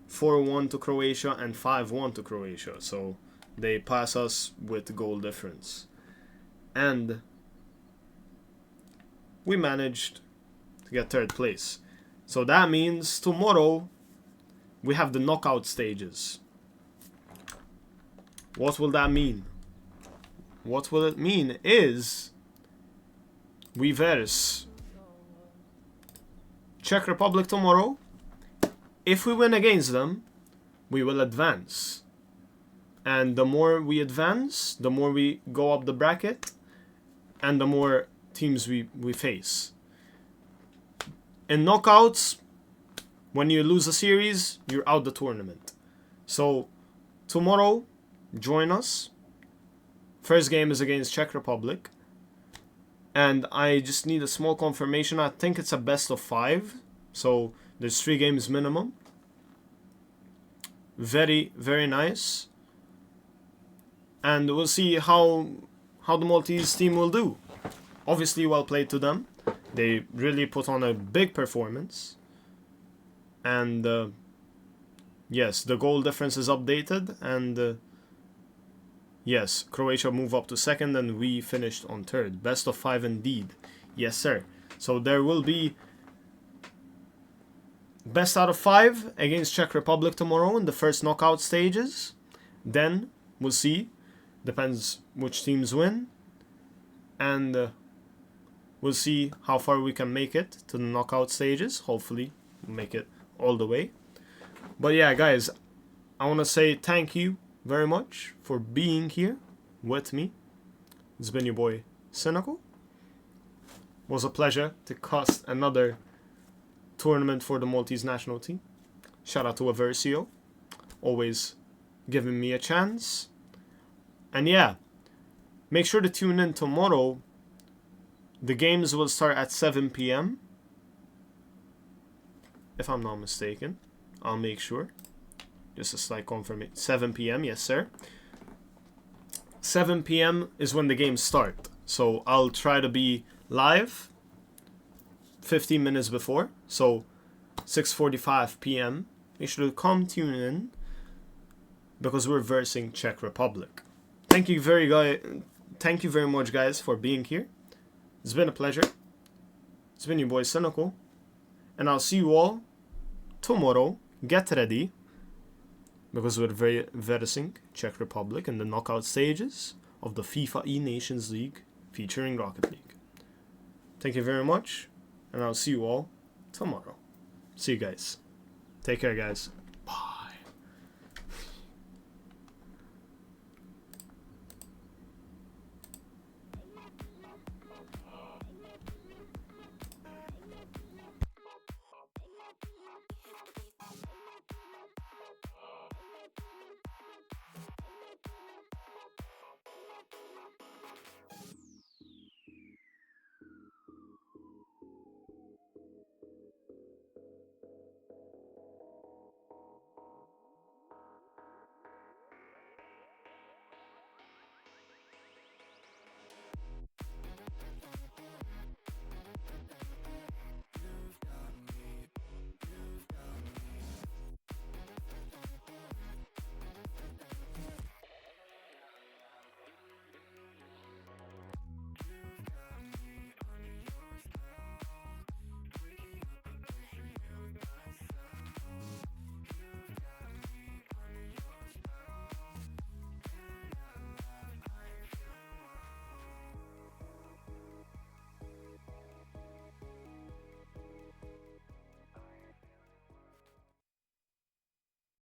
4-1 to Croatia and 5-1 to Croatia. So they pass us with goal difference. And we managed to get 3rd place. So that means tomorrow we have the knockout stages. What will that mean? What will it mean is we verse Czech Republic tomorrow. If we win against them, we will advance. And the more we advance, the more we go up the bracket, and the more teams we face. In knockouts, when you lose a series, you're out the tournament. So tomorrow, join us. First game is against Czech Republic. And I just need a small confirmation. I think it's a best of 5. So there's 3 games minimum. Very, very nice. And we'll see how the Maltese team will do. Obviously, well played to them. They really put on a big performance. And yes, the goal difference is updated. And yes, Croatia move up to 2nd and we finished on 3rd. Best of 5 indeed. Yes, sir. So there will be best out of 5 against Czech Republic tomorrow in the first knockout stages. Then we'll see. Depends which teams win. And we'll see how far we can make it to the knockout stages. Hopefully, we'll make it all the way. But yeah, guys, I want to say thank you very much for being here with me. It's been your boy, Cynical. It was a pleasure to cast another tournament for the Maltese national team. Shout out to Eversio. Always giving me a chance. And yeah, make sure to tune in tomorrow. The games will start at 7 p.m. If I'm not mistaken. I'll make sure. Just a slight confirmation. 7 p.m. Yes, sir. 7 p.m. is when the games start. So I'll try to be live 15 minutes before. So 6:45 p.m. Make sure to come tune in. Because we're versing Czech Republic. Thank you very much, guys, for being here. It's been a pleasure. It's been your boy Cynical. And I'll see you all tomorrow. Get ready. Because we're versing Czech Republic in the knockout stages of the FIFAe Nations League featuring Rocket League. Thank you very much. And I'll see you all tomorrow. See you guys. Take care, guys.